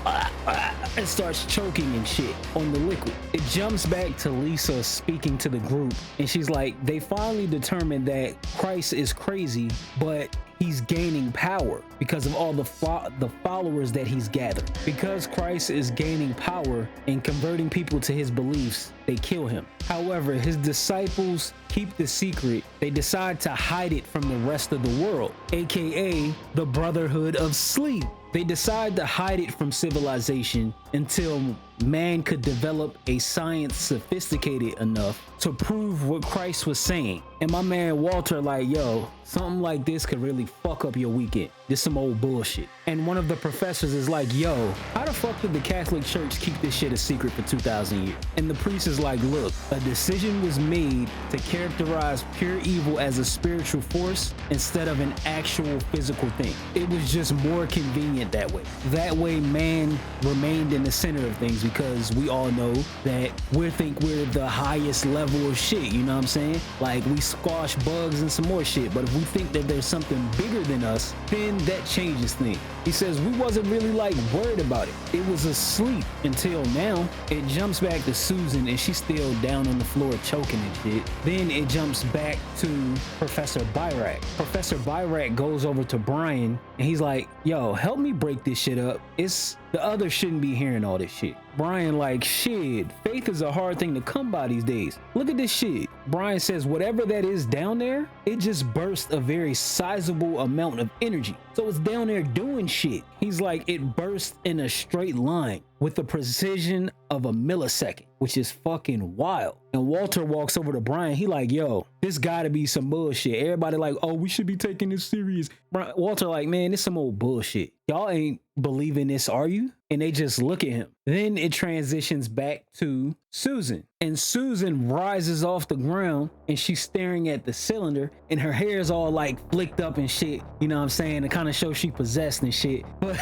and starts choking and shit on the liquid. It jumps back to Lisa speaking to the group, and she's like, they finally determined that Christ is crazy, but he's gaining power because of all the followers that he's gathered. Because Christ is gaining power and converting people to his beliefs, they kill him. However, his disciples keep the secret. They decide to hide it from the rest of the world, aka the Brotherhood of Sleep. They decide to hide it from civilization until man could develop a science sophisticated enough to prove what Christ was saying. And my man Walter like, yo, something like this could really fuck up your weekend. This some old bullshit. And one of the professors is like, yo, how the fuck did the Catholic Church keep this shit a secret for 2,000 years? And the priest is like, look, a decision was made to characterize pure evil as a spiritual force instead of an actual physical thing. It was just more convenient that way. That way man remained in the center of things, because we all know that we think we're the highest level of shit, you know what I'm saying? Like, we squash bugs and some more shit, but if we think that there's something bigger than us, then that changes things. He says we wasn't really like worried about it. It was asleep until now. It jumps back to Susan, and she's still down on the floor choking and shit. Then it jumps back to Professor Byrak. Professor Byrak goes over to Brian, and he's like, yo, help me break this shit up. It's the others shouldn't be hearing all this shit. Brian like, shit, faith is a hard thing to come by these days. Look at this shit. Brian says whatever that is down there, it just burst a very sizable amount of energy. So it's down there doing shit. He's like, it burst in a straight line with the precision of a millisecond, which is fucking wild. And Walter walks over to Brian. He like, yo, this gotta be some bullshit. Everybody like, oh, we should be taking this serious. Walter like, man, this some old bullshit. Y'all ain't believing this, are you? And they just look at him. Then it transitions back to Susan. And Susan rises off the ground, and she's staring at the cylinder, and her hair is all like flicked up and shit. You know what I'm saying? It kind of shows she possessed and shit. But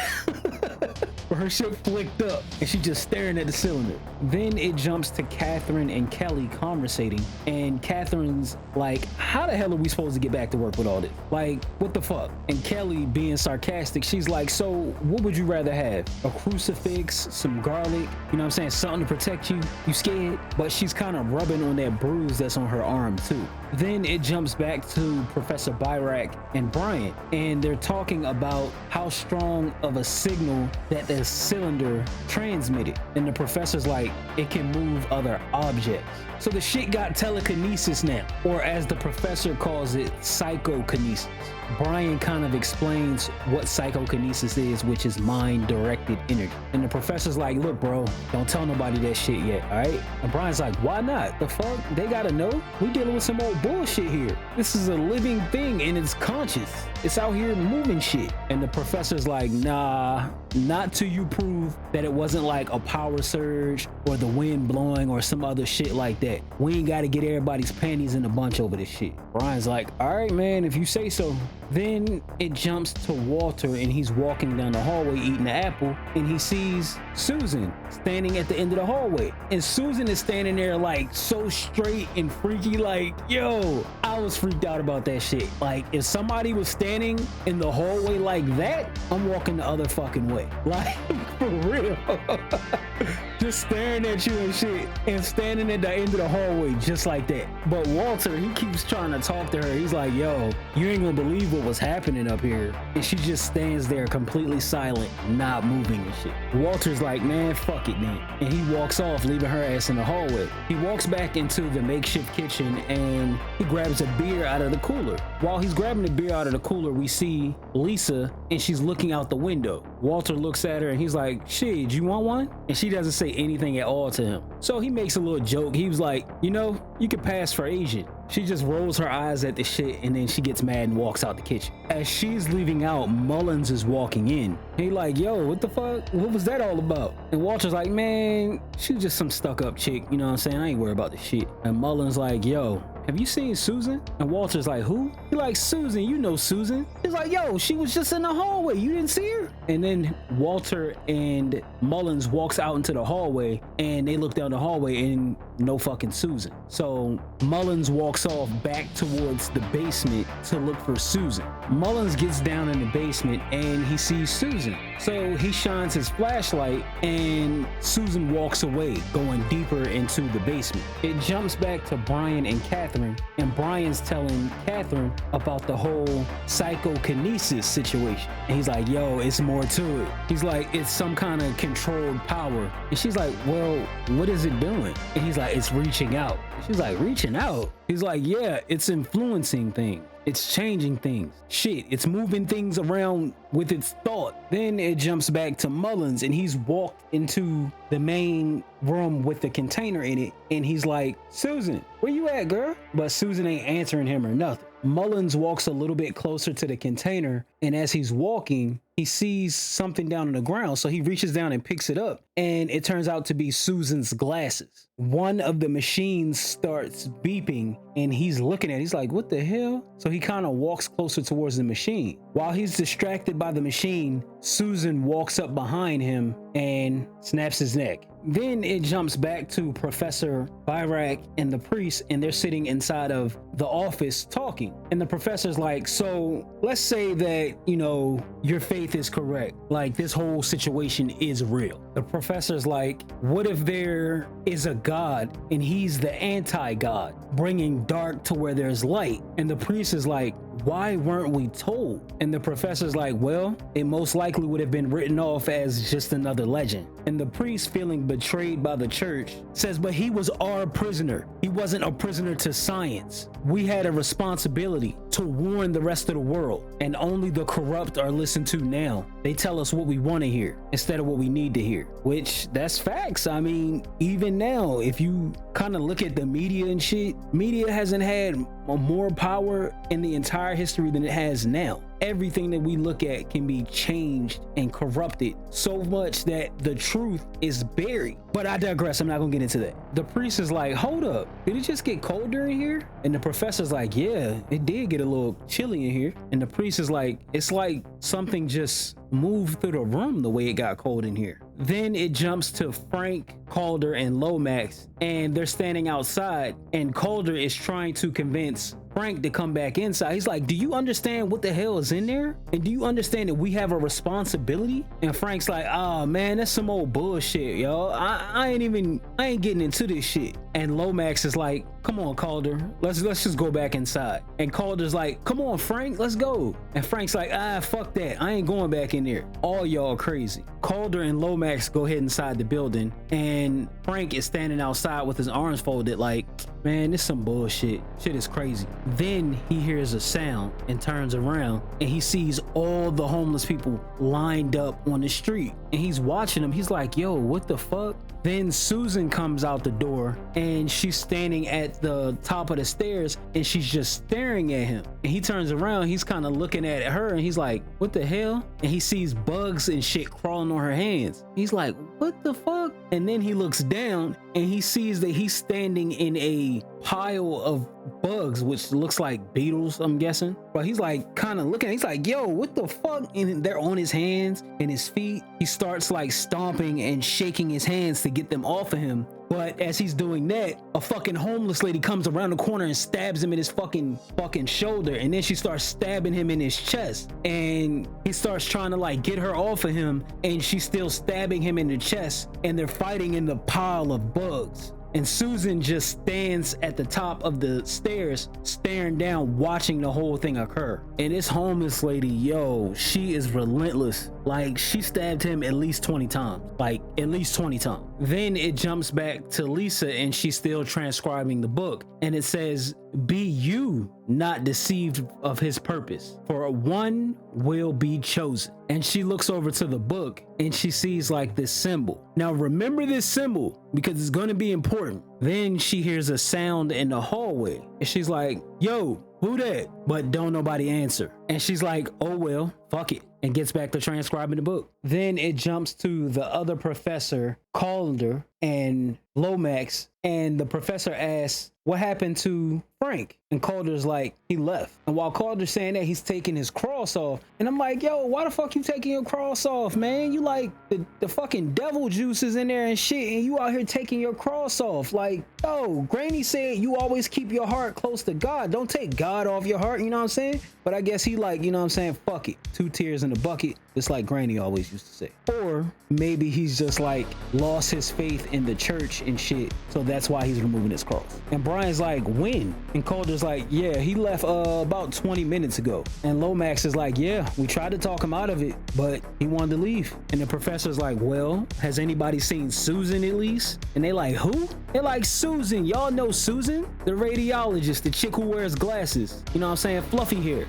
her shit flicked up, and she just staring at the cylinder. Then it jumps to Catherine and Kelly conversating, and Catherine's like, how the hell are we supposed to get back to work with all this? Like, what the fuck? And Kelly, being sarcastic, she's like, so what would you rather have? A crucifix, some garlic, you know what I'm saying? Something to protect you? You scared? But she's kind of rubbing on that bruise that's on her arm too. Then it jumps back to Professor Byrak and Brian, and they're talking about how strong of a signal that the cylinder transmitted. And the professor's like, it can move other objects. So the shit got telekinesis now, or as the professor calls it, psychokinesis. Brian kind of explains what psychokinesis is, which is mind-directed energy. And the professor's like, look, bro, don't tell nobody that shit yet, all right? And Brian's like, why not? The fuck? They gotta know? We dealing with some old bullshit here. This is a living thing, and it's conscious. It's out here moving shit. And the professor's like, nah, not till you prove that it wasn't like a power surge or the wind blowing or some other shit like that. We ain't gotta get everybody's panties in a bunch over this shit. Brian's like, all right, man, if you say so. Then it jumps to Walter, and he's walking down the hallway eating an apple, and he sees Susan standing at the end of the hallway. And Susan is standing there like so straight and freaky, like, yo, I was freaked out about that shit. Like, if somebody was standing in the hallway like that, I'm walking the other fucking way. Like, for real. Just staring at you and shit, and standing at the end of the hallway just like that. But Walter, he keeps trying to talk to her. He's like, yo, you ain't gonna believe what was happening up here. And she just stands there completely silent, not moving and shit. Walter's like, man, fuck it then. And he walks off, leaving her ass in the hallway. He walks back into the makeshift kitchen, and he grabs a beer out of the cooler. While he's grabbing the beer out of the cooler, we see Lisa, and she's looking out the window. Walter looks at her, and he's like, shit, you want one? And she doesn't say anything at all to him. So he makes a little joke. He was like, you know, you could pass for Asian. She just rolls her eyes at the shit, and then she gets mad and walks out the kitchen. As she's leaving out, Mullins is walking in. He like, yo, what the fuck? What was that all about? And Walter's like, man, she's just some stuck-up chick. You know what I'm saying? I ain't worried about this shit. And Mullins like, yo, have you seen Susan? And Walter's like, who? He like, Susan, you know Susan. He's like, yo, she was just in the hallway. You didn't see her? And then Walter and Mullins walks out into the hallway, and they look down the hallway, and no fucking Susan. So Mullins walks off back towards the basement to look for Susan. Mullins gets down in the basement, and he sees Susan. So he shines his flashlight, and Susan walks away, going deeper into the basement. It jumps back to Brian and Catherine, and Brian's telling Catherine about the whole psychokinesis situation. And he's like, yo, it's more to it. He's like, it's some kind of controlled power. And she's like, well, what is it doing? And he's like, it's reaching out. She's like, reaching out? He's like, yeah, it's influencing things. It's changing things. Shit, it's moving things around with its thought. Then it jumps back to Mullins, and he's walked into the main room with the container in it, and he's like, Susan, where you at, girl? But Susan ain't answering him or nothing. Mullins walks a little bit closer to the container, and as he's walking, he sees something down on the ground. So he reaches down and picks it up, and it turns out to be Susan's glasses. One of the machines starts beeping, and he's looking at it. He's like, what the hell? So he kind of walks closer towards the machine. While he's distracted by the machine, Susan walks up behind him and snaps his neck. Then it jumps back to Professor Byrak and the priest, and they're sitting inside of the office talking. And the professor's like, so let's say that, you know, your faith is correct. Like, this whole situation is real. The professor's like, what if there is a God and he's the anti-God, bringing dark to where there's light? And the priest is like, why weren't we told? And the professor's like, well, it most likely would have been written off as just another legend. And the priest, feeling betrayed by the church, says, but he was our prisoner. He wasn't a prisoner to science. We had a responsibility to warn the rest of the world, and only the corrupt are listened to now. They tell us what we want to hear instead of what we need to hear, which that's facts. I mean, even now, if you kind of look at the media and shit, media hasn't had more power in the entire history than it has now. Everything that we look at can be changed and corrupted so much that the truth is buried. But I digress. I'm not gonna get into that. The priest is like, hold up, did it just get colder in here? And the professor's like, yeah, it did get a little chilly in here. And the priest is like, it's like something just moved through the room the way it got cold in here. Then it jumps to Frank, Calder, and Lomax, and they're standing outside, and Calder is trying to convince Frank to come back inside. He's like, do you understand what the hell is in there? And do you understand that we have a responsibility? And Frank's like, oh man, that's some old bullshit, yo. I ain't getting into this shit. And Lomax is like, come on, Calder, let's just go back inside. And Calder's like, come on, Frank, let's go. And Frank's like, fuck that, I ain't going back in there. All y'all crazy. Calder and Lomax go ahead inside the building, and Frank is standing outside with his arms folded like, man, this some bullshit. Shit is crazy. Then he hears a sound and turns around, and he sees all the homeless people lined up on the street, and he's watching them. He's like, yo, what the fuck? Then Susan comes out the door, and she's standing at the top of the stairs, and she's just staring at him. And he turns around, he's kind of looking at her, and he's like, what the hell? And he sees bugs and shit crawling on her hands. He's like, what the fuck? And then he looks down, and he sees that he's standing in a pile of bugs, which looks like beetles, I'm guessing. But he's like kind of looking, he's like, yo, what the fuck? And they're on his hands and his feet. He starts like stomping and shaking his hands to get them off of him. But as he's doing that, a fucking homeless lady comes around the corner and stabs him in his fucking shoulder. And then she starts stabbing him in his chest. And he starts trying to like get her off of him, and she's still stabbing him in the chest. And they're fighting in the pile of bugs. And Susan just stands at the top of the stairs, staring down, watching the whole thing occur. And this homeless lady, yo, she is relentless. Like, she stabbed him at least 20 times. Like, at least 20 times. Then it jumps back to Lisa, and she's still transcribing the book. And it says, be you not deceived of his purpose, for one will be chosen. And she looks over to the book, and she sees like this symbol. Now remember this symbol, because it's going to be important. Then she hears a sound in the hallway, and she's like, yo, who that? But don't nobody answer. And she's like, oh well, fuck it, and gets back to transcribing the book. Then it jumps to the other professor, Calder, and Lomax, and the professor asks, what happened to Frank? And Calder's like, he left. And while Calder's saying that, he's taking his cross off. And I'm like, yo, why the fuck you taking your cross off, man? You like the fucking devil juice is in there and shit, and you out here taking your cross off. Like, yo, Granny said you always keep your heart close to God. Don't take God off your heart, you know what I'm saying? But I guess he like, you know what I'm saying, fuck it. 2 tears in the bucket, just like Granny always used to say. Or maybe he's just like lost his faith in the church and shit, so that's why he's removing his cross. And Brian's like, when? And Calder's like, yeah, he left about 20 minutes ago. And Lomax is like, yeah, we tried to talk him out of it, but he wanted to leave. And the professor's like, well, has anybody seen Susan at least? And they like, who? They're like, Susan. Y'all know Susan? The radiologist, the chick who wears glasses. You know what I'm saying? Fluffy hair.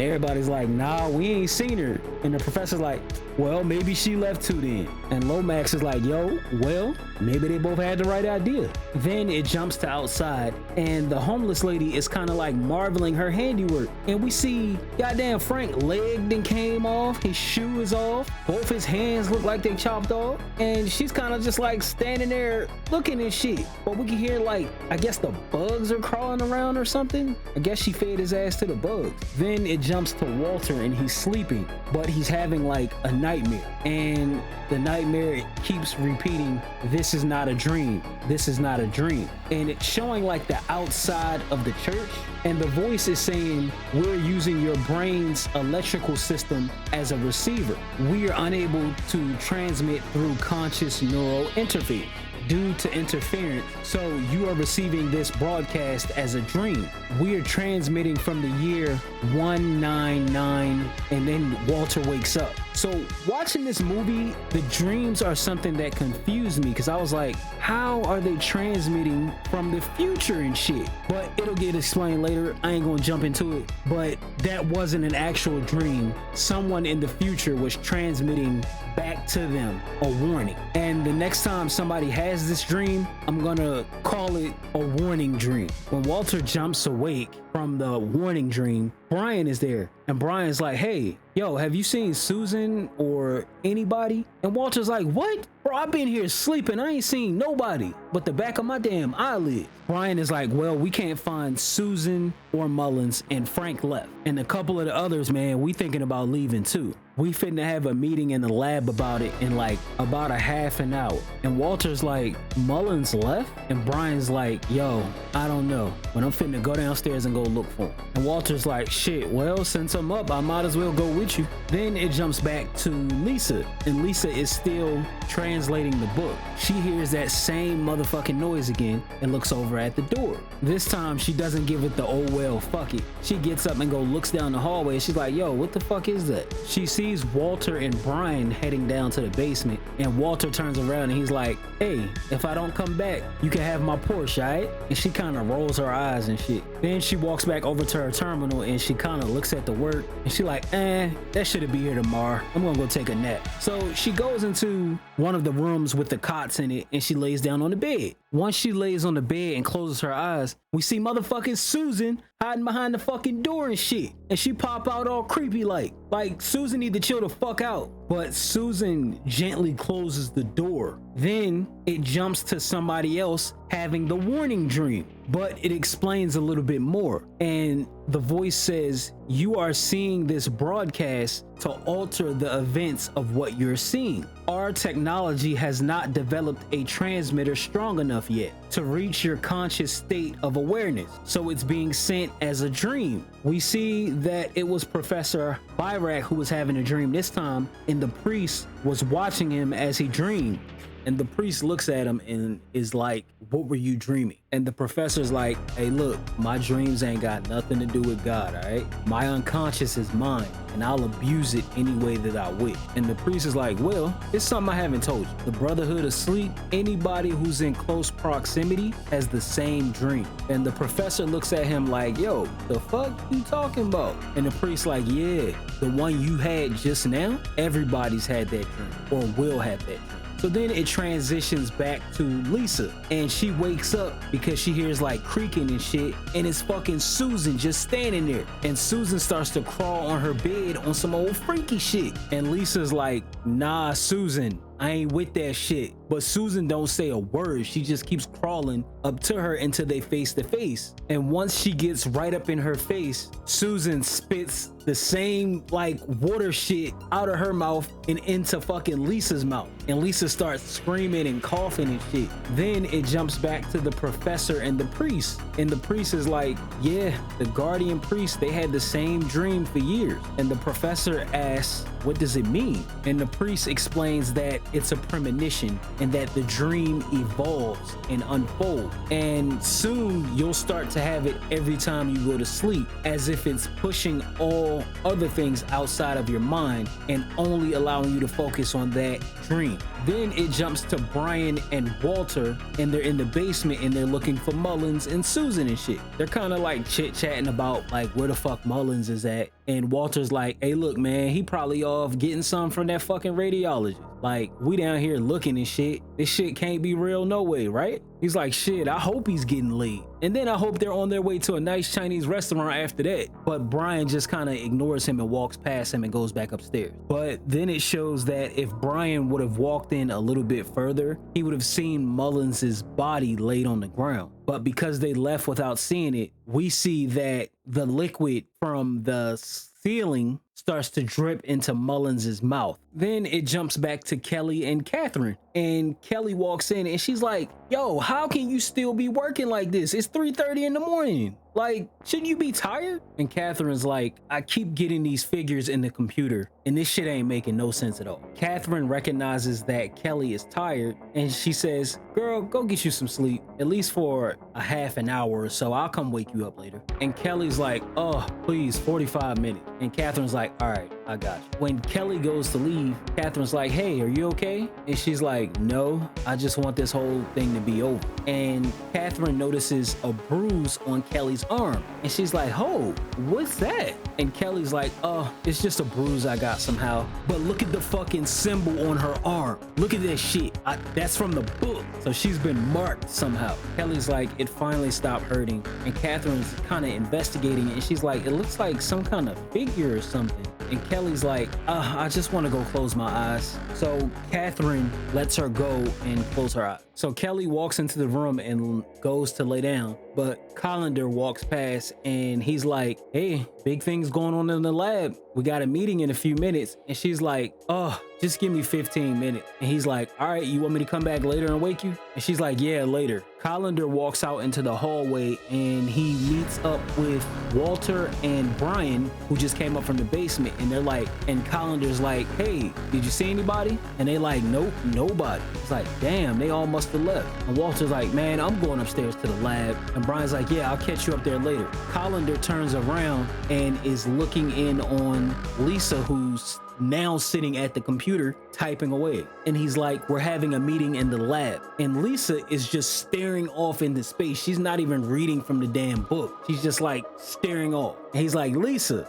And everybody's like, nah, we ain't seen her. And the professor's like, well, maybe she left too then. And Lomax is like, yo, well, maybe they both had the right idea. Then it jumps to outside, and the homeless lady is kind of like marveling her handiwork. And we see goddamn Frank leg then came off, his shoe is off, both his hands look like they chopped off, and she's kind of just like standing there looking and shit. But we can hear like, I guess the bugs are crawling around or something. I guess she fed his ass to the bugs. Then it jumps to Walter, and he's sleeping, but he's having like a nightmare, and the nightmare keeps repeating, this is not a dream, this is not a dream. And it's showing like the outside of the church, and the voice is saying, we're using your brain's electrical system as a receiver. We are unable to transmit through conscious neural interface due to interference, so you are receiving this broadcast as a dream. We are transmitting from the year 199, and then Walter wakes up. So watching this movie, the dreams are something that confused me, because I was like, how are they transmitting from the future and shit? But it'll get explained later. I ain't gonna jump into it, but that wasn't an actual dream. Someone in the future was transmitting back to them a warning. And the next time somebody has this dream, I'm gonna call it a warning dream. When Walter jumps awake from the warning dream, Brian is there, and Brian's like, hey, yo, have you seen Susan or anybody? And Walter's like, what? Bro, I've been here sleeping, I ain't seen nobody but the back of my damn eyelid. Brian is like, well, we can't find Susan or Mullins, and Frank left. And a couple of the others, man, we thinking about leaving too. We finna have a meeting in the lab about it in like about a half an hour. And Walter's like, Mullins left? And Brian's like, yo, I don't know, but I'm finna go downstairs and go look for him. And Walter's like, shit, well, since I'm up, I might as well go with you. Then it jumps back to Lisa, and Lisa is still translating the book. She hears that same motherfucking noise again and looks over at the door. This time she doesn't give it the oh well, fuck it. She gets up and looks down the hallway, and she's like, yo, what the fuck is that? She sees Walter and Brian heading down to the basement, and Walter turns around and he's like, hey, if I don't come back, you can have my Porsche, alright? And she kind of rolls her eyes and shit. Then she walks back over to her terminal, and she kind of looks at the work, and she like, that should be here tomorrow. I'm gonna go take a nap. So she goes into one of the rooms with the cots in it, and she lays down on the bed. Once she lays on the bed and closes her eyes, we see motherfucking Susan hiding behind the fucking door and shit. And she pop out all creepy like Susan need to chill the fuck out. But Susan gently closes the door. Then it jumps to somebody else having the warning dream, but it explains a little bit more. And the voice says, you are seeing this broadcast to alter the events of what you're seeing. Our technology has not developed a transmitter strong enough yet to reach your conscious state of awareness, so it's being sent as a dream. We see that it was Professor Byrak who was having a dream this time, and the priest was watching him as he dreamed. And the priest looks at him and is like, what were you dreaming? And the professor's like, hey, look, my dreams ain't got nothing to do with God, all right? My unconscious is mine, and I'll abuse it any way that I wish. And the priest is like, well, it's something I haven't told you. The Brotherhood of Sleep, anybody who's in close proximity has the same dream. And the professor looks at him like, yo, the fuck you talking about? And the priest's like, yeah, the one you had just now, everybody's had that dream or will have that dream. So then it transitions back to Lisa, and she wakes up because she hears like creaking and shit, and it's fucking Susan just standing there. And Susan starts to crawl on her bed on some old freaky shit. And Lisa's like, nah, Susan, I ain't with that shit. But Susan don't say a word. She just keeps crawling up to her until they face to face. And once she gets right up in her face, Susan spits the same like water shit out of her mouth and into fucking Lisa's mouth. And Lisa starts screaming and coughing and shit. Then it jumps back to the professor and the priest. And the priest is like, yeah, the guardian priest, they had the same dream for years. And the professor asks, what does it mean? And the priest explains that it's a premonition and that the dream evolves and unfolds. And soon you'll start to have it every time you go to sleep, as if it's pushing all other things outside of your mind and only allowing you to focus on that dream. Then it jumps to Brian and Walter, and they're in the basement and they're looking for Mullins and Susan and shit. They're kind of like chit-chatting about like where the fuck Mullins is at And Walter's like, hey, look, man, he probably off getting some from that fucking radiologist. Like, we down here looking and shit. This shit can't be real no way, right? He's like, shit, I hope he's getting laid. And then I hope they're on their way to a nice Chinese restaurant after that. But Brian just kind of ignores him and walks past him and goes back upstairs. But then it shows that if Brian would have walked in a little bit further, he would have seen Mullins's body laid on the ground. But because they left without seeing it, we see that the liquid from the ceiling starts to drip into Mullins's mouth. Then it jumps back to Kelly and Catherine, and Kelly walks in and she's like, yo, how can you still be working like this? It's 3:30 in the morning. Like, shouldn't you be tired? And Catherine's like, I keep getting these figures in the computer and this shit ain't making no sense at all. Catherine recognizes that Kelly is tired and she says, girl, go get you some sleep, at least for a half an hour or so. I'll come wake you up later. And Kelly's like, oh, please, 45 minutes. And Catherine's like, all right, I got you. When Kelly goes to leave, Catherine's like, hey, are you okay? And she's like, no, I just want this whole thing to be over. And Catherine notices a bruise on Kelly's arm. And she's like, oh, what's that? And Kelly's like, oh, it's just a bruise I got somehow. But look at the fucking symbol on her arm. Look at this shit. That's from the book. So she's been marked somehow. Kelly's like, it finally stopped hurting. And Catherine's kind of investigating it. And she's like, it looks like some kind of figure or something. And Kelly's like, I just want to go close my eyes. So Catherine lets her go and close her eyes. So Kelly walks into the room and goes to lay down, but Carpenter walks past and he's like, hey, big things going on in the lab. We got a meeting in a few minutes. And she's like, oh, just give me 15 minutes. And he's like, all right, you want me to come back later and wake you? And she's like, yeah, later. Carpenter walks out into the hallway and he meets up with Walter and Brian, who just came up from the basement. And they're like, and Carpenter's like, hey, did you see anybody? And they like, nope, nobody. It's like, damn, they all must have left. And Walter's like, man, I'm going upstairs to the lab. And Brian's like, yeah, I'll catch you up there later. Carpenter turns around and is looking in on Lisa, who's now sitting at the computer typing away. And he's like, we're having a meeting in the lab. And Lisa is just staring off into space. She's not even reading from the damn book. She's just like staring off. And he's like, Lisa.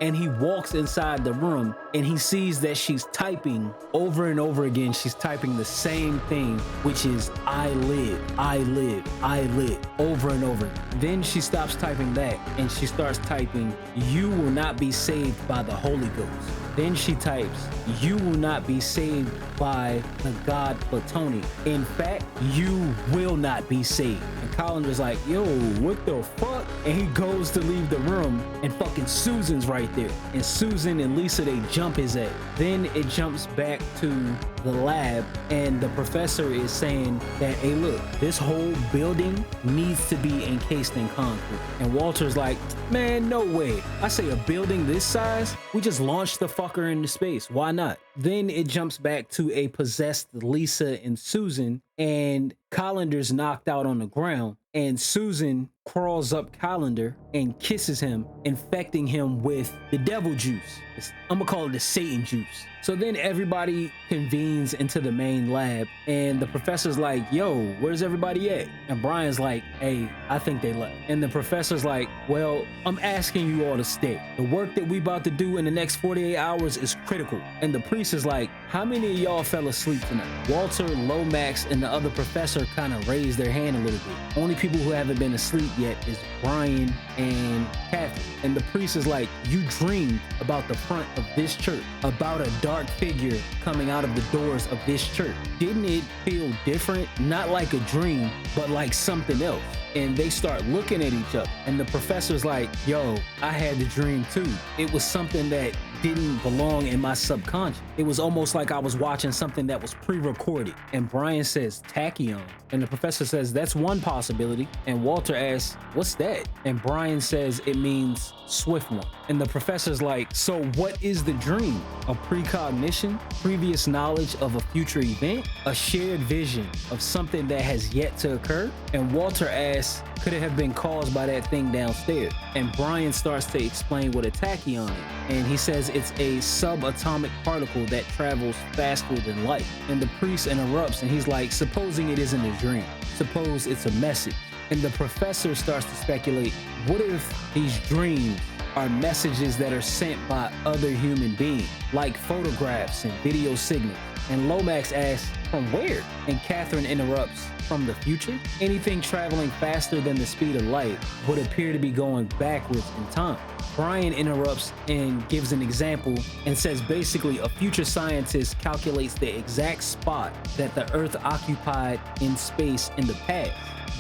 And he walks inside the room and he sees that she's typing over and over again. She's typing the same thing, which is I live, over and over. Then she stops typing that and she starts typing, you will not be saved by the Holy Ghost. Then she types, you will not be saved by the God Platonic. In fact, you will not be saved. And Carpenter's like, yo, what the fuck? And he goes to leave the room and fucking Susan's right there. And Susan and Lisa, they jump his ass. Then it jumps back to the lab and the professor is saying that, hey, look, this whole building needs to be encased in concrete. And Walter's like, man, no way. I say a building this size, we just launched the fucker into space. Why not? Then it jumps back to a possessed Lisa and Susan, and Carpenter's knocked out on the ground, and Susan crawls up Carpenter and kisses him, infecting him with the devil juice. I'm gonna call it the Satan juice. So then everybody convenes into the main lab and the professor's like, yo, where's everybody at? And Brian's like, hey, I think they left. And the professor's like, well, I'm asking you all to stay. The work that we about to do in the next 48 hours is critical. And the priest is like, how many of y'all fell asleep tonight? Walter, Lomax, and the other professor kind of raised their hand a little bit. Only people who haven't been asleep yet is Brian and Catherine. And the priest is like, you dreamed about the front of this church, about a dark figure coming out of the doors of this church. Didn't it feel different? Not like a dream, but like something else. And they start looking at each other. And the professor's like, yo, I had the dream too. It was something that didn't belong in my subconscious. It was almost like I was watching something that was pre-recorded. And Brian says, tachyon. And the professor says, that's one possibility. And Walter asks, what's that? And Brian says, it means swift one. And the professor's like, so what is the dream? A precognition? Previous knowledge of a future event? A shared vision of something that has yet to occur? And Walter asks, could it have been caused by that thing downstairs? And Brian starts to explain what a tachyon is. And he says it's a subatomic particle that travels faster than light. And the priest interrupts and he's like, supposing it isn't a dream, suppose it's a message. And the professor starts to speculate, what if these dreams are messages that are sent by other human beings, like photographs and video signals. And Lomax asks, from where? And Catherine interrupts, from the future? Anything traveling faster than the speed of light would appear to be going backwards in time. Brian interrupts and gives an example and says basically a future scientist calculates the exact spot that the Earth occupied in space in the past,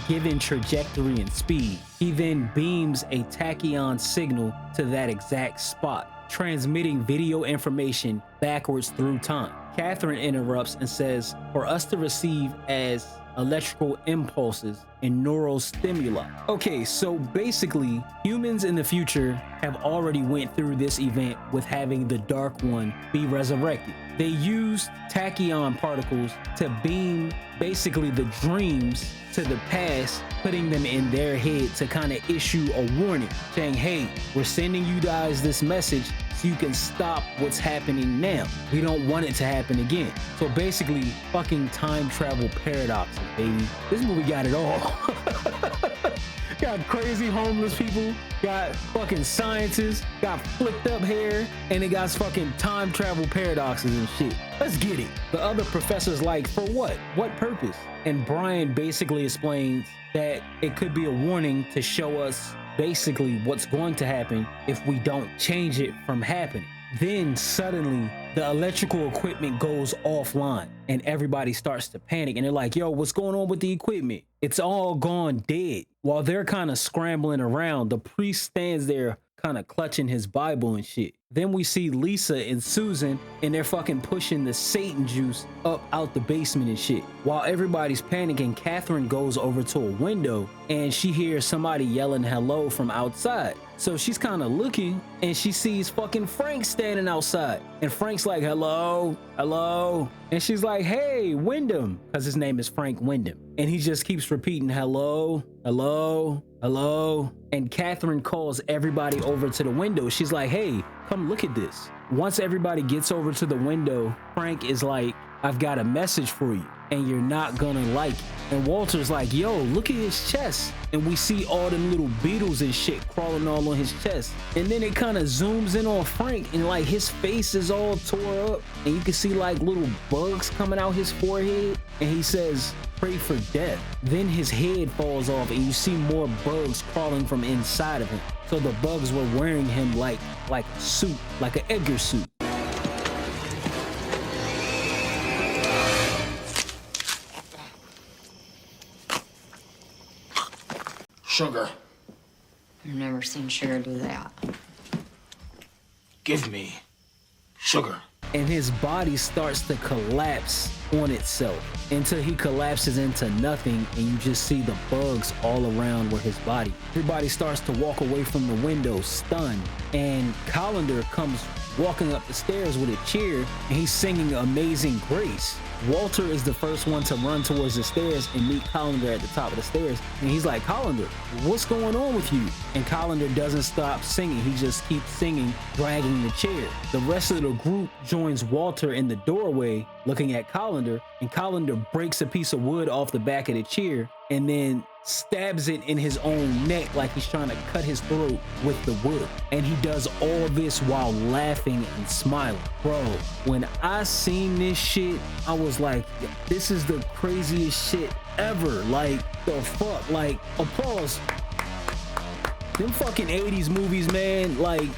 given trajectory and speed. He then beams a tachyon signal to that exact spot, transmitting video information backwards through time. Catherine interrupts and says, for us to receive as electrical impulses and neural stimuli. Okay, so basically, humans in the future have already went through this event with having the Dark One be resurrected. They used tachyon particles to beam basically the dreams to the past, putting them in their head to kind of issue a warning, saying, hey, we're sending you guys this message so you can stop what's happening now. We don't want it to happen again. So basically, fucking time travel paradoxes, baby. This movie got it all. Got crazy homeless people, got fucking scientists, got flicked up hair, and it got fucking time travel paradoxes and shit. Let's get it. The other professor's like, for what? What purpose? And Brian basically explains that it could be a warning to show us basically what's going to happen if we don't change it from happening. Then suddenly the electrical equipment goes offline and everybody starts to panic and they're like, yo, what's going on with the equipment? It's all gone dead. While they're kind of scrambling around, the priest stands there kind of clutching his Bible and shit. Then we see Lisa and Susan and they're fucking pushing the Satan juice up out the basement and shit. While everybody's panicking, Catherine goes over to a window and she hears somebody yelling hello from outside. So she's kind of looking and she sees fucking Frank standing outside. And Frank's like, hello, hello. And she's like, hey, Wyndham, because his name is Frank Wyndham. And he just keeps repeating, hello, hello, hello. And Catherine calls everybody over to the window. She's like, hey, come look at this. Once everybody gets over to the window, Frank is like, I've got a message for you and you're not gonna like it. And Walter's like, yo, look at his chest. And we see all them little beetles and shit crawling all on his chest. And then it kind of zooms in on Frank and like his face is all tore up and you can see like little bugs coming out his forehead. And he says, pray for death. Then his head falls off and you see more bugs crawling from inside of him. So the bugs were wearing him like a suit, like an Edgar suit. Sugar. I've never seen Sugar do that. Give me sugar. And his body starts to collapse on itself until he collapses into nothing and you just see the bugs all around where his body. Everybody starts to walk away from the window stunned and Colander comes walking up the stairs with a chair and he's singing Amazing Grace. Walter is the first one to run towards the stairs and meet Colander at the top of the stairs. And he's like, Colander, what's going on with you? And Colander doesn't stop singing. He just keeps singing, dragging the chair. The rest of the group joins Walter in the doorway looking at Colander, and Colander breaks a piece of wood off the back of the chair and then stabs it in his own neck like he's trying to cut his throat with the wood. And he does all this while laughing and smiling. Bro, when I seen this shit, I was like, this is the craziest shit ever. Like, the fuck? Like, applause. Them fucking 80s movies, man, like,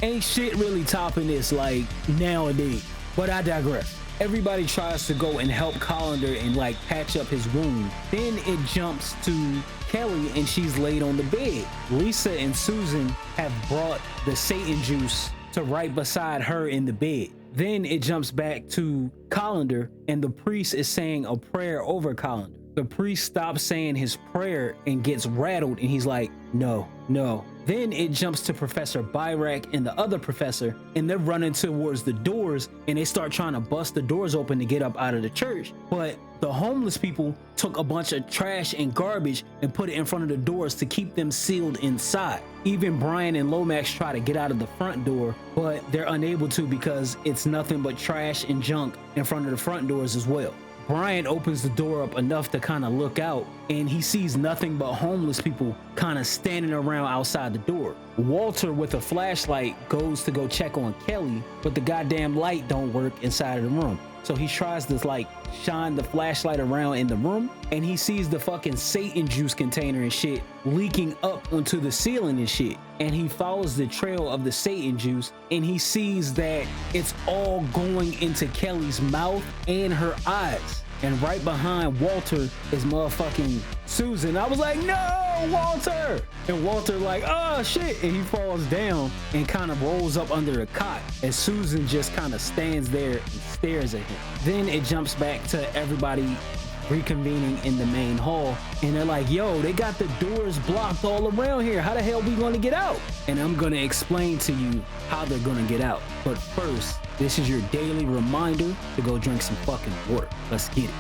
ain't shit really topping this, like, nowadays. But I digress. Everybody tries to go and help Colander and like patch up his wound. Then it jumps to Kelly and she's laid on the bed. Lisa and Susan have brought the Satan juice to right beside her in the bed. Then it jumps back to Colander and the priest is saying a prayer over Colander. The priest stops saying his prayer and gets rattled and he's like, no, no. Then it jumps to Professor Byrak and the other professor and they're running towards the doors and they start trying to bust the doors open to get up out of the church. But the homeless people took a bunch of trash and garbage and put it in front of the doors to keep them sealed inside. Even Brian and Lomax try to get out of the front door, but they're unable to because it's nothing but trash and junk in front of the front doors as well. Brian opens the door up enough to kind of look out, and he sees nothing but homeless people kind of standing around outside the door. Walter, with a flashlight, goes to go check on Kelly, but the goddamn light don't work inside of the room. So he tries to like shine the flashlight around in the room, and he sees the fucking Satan juice container and shit leaking up onto the ceiling and shit. And he follows the trail of the Satan juice, and he sees that it's all going into Kelly's mouth and her eyes. And right behind Walter is motherfucking Susan. I was like, no, Walter! And Walter like, oh shit, and he falls down and kind of rolls up under a cot as Susan just kind of stands there and stares at him. Then it jumps back to everybody reconvening in the main hall, and they're like, yo, they got the doors blocked all around here. How the hell we gonna get out? And I'm gonna explain to you how they're gonna get out. But first, this is your daily reminder to go drink some fucking water. Let's get it.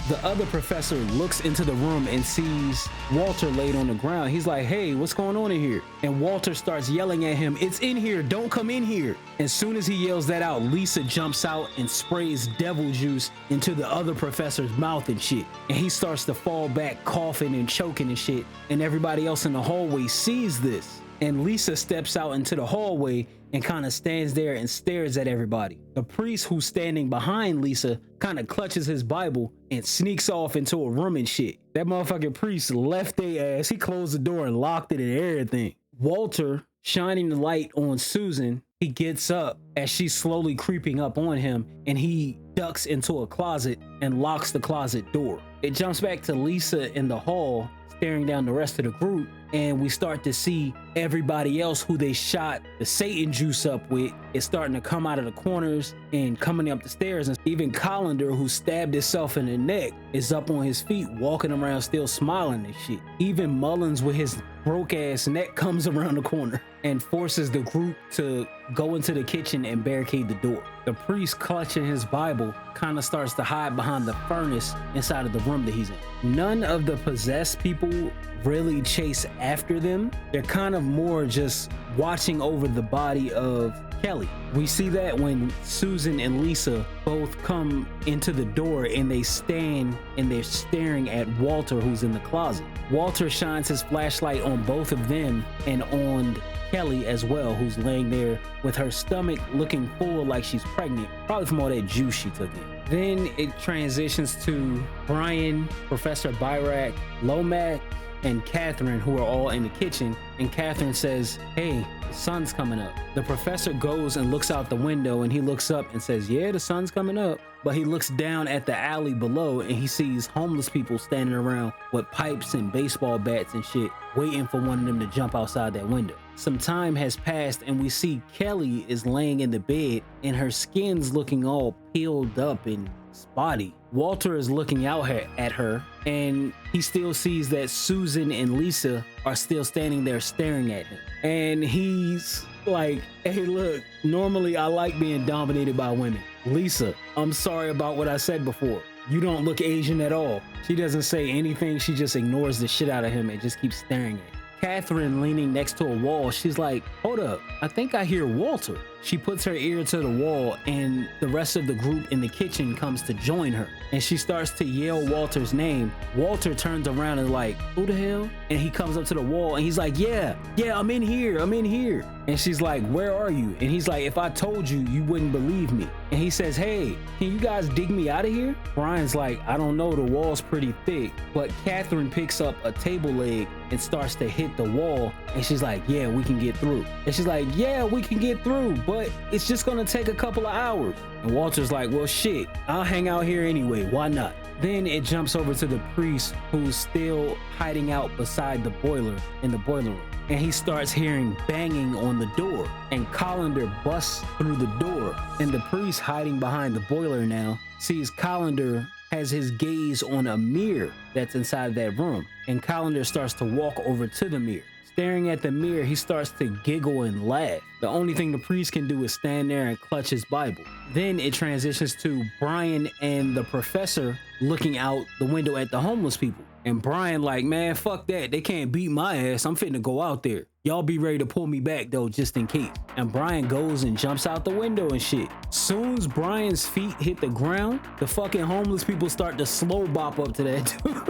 The other professor looks into the room and sees Walter laid on the ground. He's like, hey, what's going on in here? And Walter starts yelling at him, it's in here, don't come in here. As soon as he yells that out, Lisa jumps out and sprays devil juice into the other professor's mouth and shit. And he starts to fall back, coughing and choking and shit. And everybody else in the hallway sees this. And Lisa steps out into the hallway and kind of stands there and stares at everybody. The priest who's standing behind Lisa kind of clutches his Bible and sneaks off into a room and shit. That motherfucking priest left their ass. He closed the door and locked it and everything. Walter, shining the light on Susan, he gets up as she's slowly creeping up on him, and he ducks into a closet and locks the closet door. It jumps back to Lisa in the hall, staring down the rest of the group, and we start to see everybody else who they shot the Satan juice up with is starting to come out of the corners and coming up the stairs. And even Colander, who stabbed himself in the neck, is up on his feet walking around still smiling and shit. Even Mullins with his broke ass neck comes around the corner and forces the group to go into the kitchen and barricade the door. The priest, clutching his Bible, kind of starts to hide behind the furnace inside of the room that he's in. None of the possessed people really chase after them. They're kind of more just watching over the body of Kelly. We see that when Susan and Lisa both come into the door and they stand and they're staring at Walter, who's in the closet. Walter shines his flashlight on both of them and on Kelly as well, who's laying there with her stomach looking full like she's pregnant, probably from all that juice she took in. Then it transitions to Brian, Professor Byrak, Lomax, and Catherine, who are all in the kitchen, and Catherine says, hey, the sun's coming up. The professor goes and looks out the window, and he looks up and says, yeah, the sun's coming up. But he looks down at the alley below and he sees homeless people standing around with pipes and baseball bats and shit, waiting for one of them to jump outside that window. Some time has passed and we see Kelly is laying in the bed and her skin's looking all peeled up and spotty. Walter is looking out at her and he still sees that Susan and Lisa are still standing there staring at him. And he's like, hey, look, normally I like being dominated by women. Lisa, I'm sorry about what I said before. You don't look Asian at all. She doesn't say anything. She just ignores the shit out of him and just keeps staring at him. Catherine, leaning next to a wall, she's like, hold up, I think I hear Walter. She puts her ear to the wall and the rest of the group in the kitchen comes to join her. And she starts to yell Walter's name. Walter turns around and like, who the hell? And he comes up to the wall and he's like, yeah, I'm in here. And she's like, where are you? And he's like, if I told you, you wouldn't believe me. And he says, hey, can you guys dig me out of here? Brian's like, I don't know, the wall's pretty thick. But Catherine picks up a table leg and starts to hit the wall. And she's like, yeah, we can get through. And she's like, yeah, we can get through, but it's just gonna take a couple of hours. And Walter's like, well, shit, I'll hang out here anyway, why not? Then it jumps over to the priest who's still hiding out beside the boiler in the boiler room. And he starts hearing banging on the door and Colander busts through the door. And the priest, hiding behind the boiler now, sees Colander has his gaze on a mirror that's inside that room. And Colander starts to walk over to the mirror, staring at the mirror, he starts to giggle and laugh. The only thing the priest can do is stand there and clutch his Bible. Then it transitions to Brian and the professor looking out the window at the homeless people. And Brian like, man, fuck that. They can't beat my ass. I'm finna go out there. Y'all be ready to pull me back though, just in case. And Brian goes and jumps out the window and shit. Soon as Brian's feet hit the ground, the fucking homeless people start to slow bop up to that dude.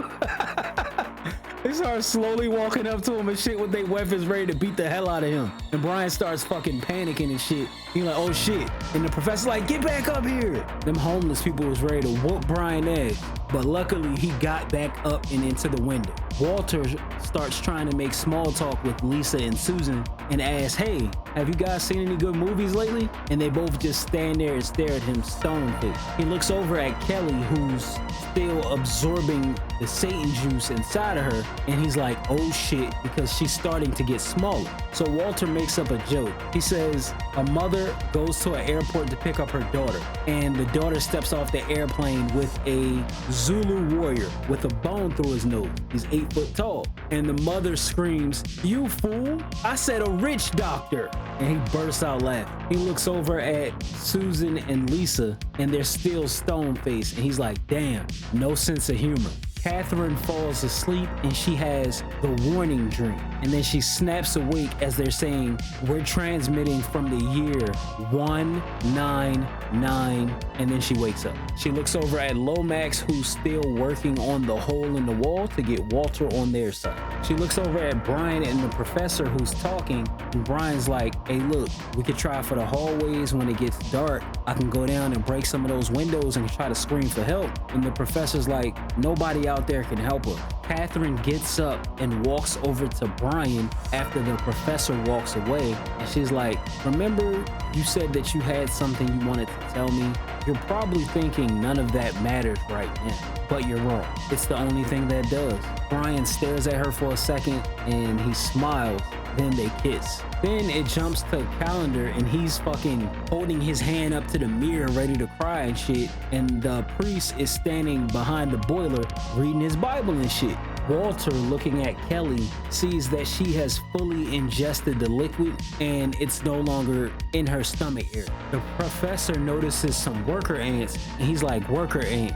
They start slowly walking up to him and shit with their weapons ready to beat the hell out of him. And Brian starts fucking panicking and shit. He like, oh shit. And the professor's like, get back up here. Them homeless people was ready to whoop Brian ass. But luckily he got back up and into the window. Walter starts trying to make small talk with Lisa and Susan and asks, hey, have you guys seen any good movies lately? And they both just stand there and stare at him stone-faced. He looks over at Kelly, who's still absorbing the Satan juice inside of her, and he's like, oh shit, because she's starting to get smaller. So Walter makes up a joke. He says a mother goes to an airport to pick up her daughter, and the daughter steps off the airplane with a Zulu warrior with a bone through his nose. He's 8 foot tall. And the mother screams, you fool, I said a rich doctor. And he bursts out laughing. He looks over at Susan and Lisa, and they're still stone-faced, and he's like, damn, no sense of humor. Catherine falls asleep and she has the warning dream. And then she snaps awake as they're saying, we're transmitting from the year 199. And then she wakes up. She looks over at Lomax, who's still working on the hole in the wall to get Walter on their side. She looks over at Brian and the professor who's talking. And Brian's like, hey, look, we could try for the hallways when it gets dark. I can go down and break some of those windows and try to scream for help. And the professor's like, nobody out there can help her. Catherine gets up and walks over to Brian after the professor walks away, and she's like, remember you said that you had something you wanted to tell me? You're probably thinking none of that matters right now, but you're wrong. It's the only thing that does. Brian stares at her for a second and he smiles, then they kiss. Then it jumps to Calendar and he's fucking holding his hand up to the mirror ready to cry and shit, and the priest is standing behind the boiler reading his Bible and shit. Walter, looking at Kelly, sees that she has fully ingested the liquid and it's no longer in her stomach area. The professor notices some worker ants and he's like, worker ants,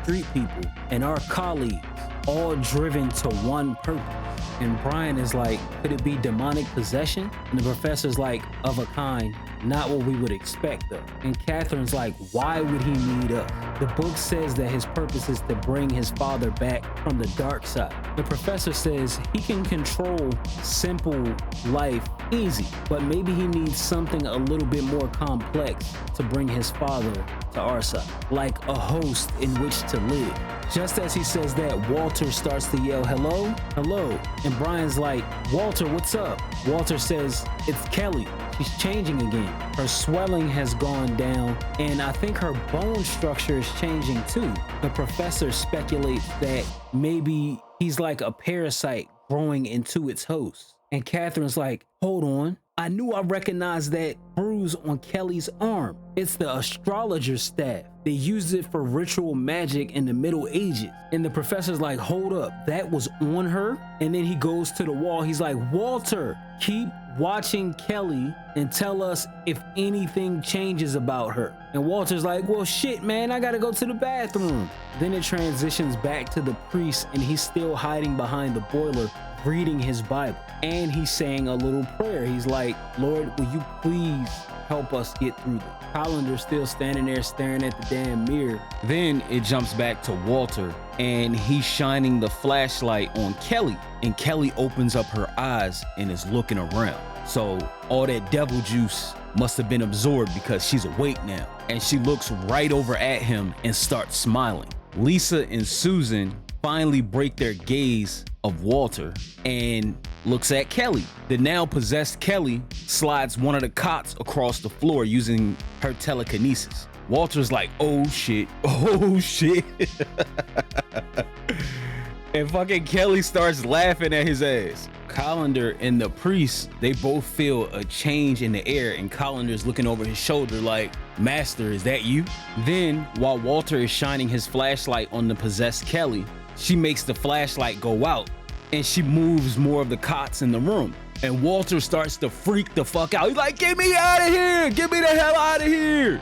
street people, and our colleagues, all driven to one purpose. And Brian is like, could it be demonic possession? And the professor's like, of a kind, not what we would expect though. And Catherine's like, why would he need us? The book says that his purpose is to bring his father back from the dark side. The professor says he can control simple life easy, but maybe he needs something a little bit more complex to bring his father to our side, like a host in which to live. Just as he says that, Walter starts to yell, hello, hello. And Brian's like, Walter, what's up? Walter says, it's Kelly. She's changing again. Her swelling has gone down, and I think her bone structure is changing too. The professor speculates that maybe he's like a parasite growing into its host. And Catherine's like, hold on. I knew I recognized that bruise on Kelly's arm. It's the astrologer's staff. They used it for ritual magic in the Middle Ages. And the professor's like, hold up, that was on her? And then he goes to the wall. He's like, Walter, keep watching Kelly and tell us if anything changes about her. And Walter's like, well, shit, man, I gotta go to the bathroom. Then it transitions back to the priest and he's still hiding behind the boiler, reading his Bible. And he's saying a little prayer. He's like, Lord, will you please help us get through this? Calendar's still standing there staring at the damn mirror. Then it jumps back to Walter and he's shining the flashlight on Kelly. And Kelly opens up her eyes and is looking around. So all that devil juice must have been absorbed because she's awake now. And she looks right over at him and starts smiling. Lisa and Susan finally break their gaze of Walter and looks at Kelly. The now possessed Kelly slides one of the cots across the floor using her telekinesis. Walter's like, oh shit, oh shit. And fucking Kelly starts laughing at his ass. Calendar and the priest, they both feel a change in the air, and Calendar's looking over his shoulder like, Master, is that you? Then, while Walter is shining his flashlight on the possessed Kelly, she makes the flashlight go out and she moves more of the cots in the room. And Walter starts to freak the fuck out. He's like, get me out of here! Get me the hell out of here!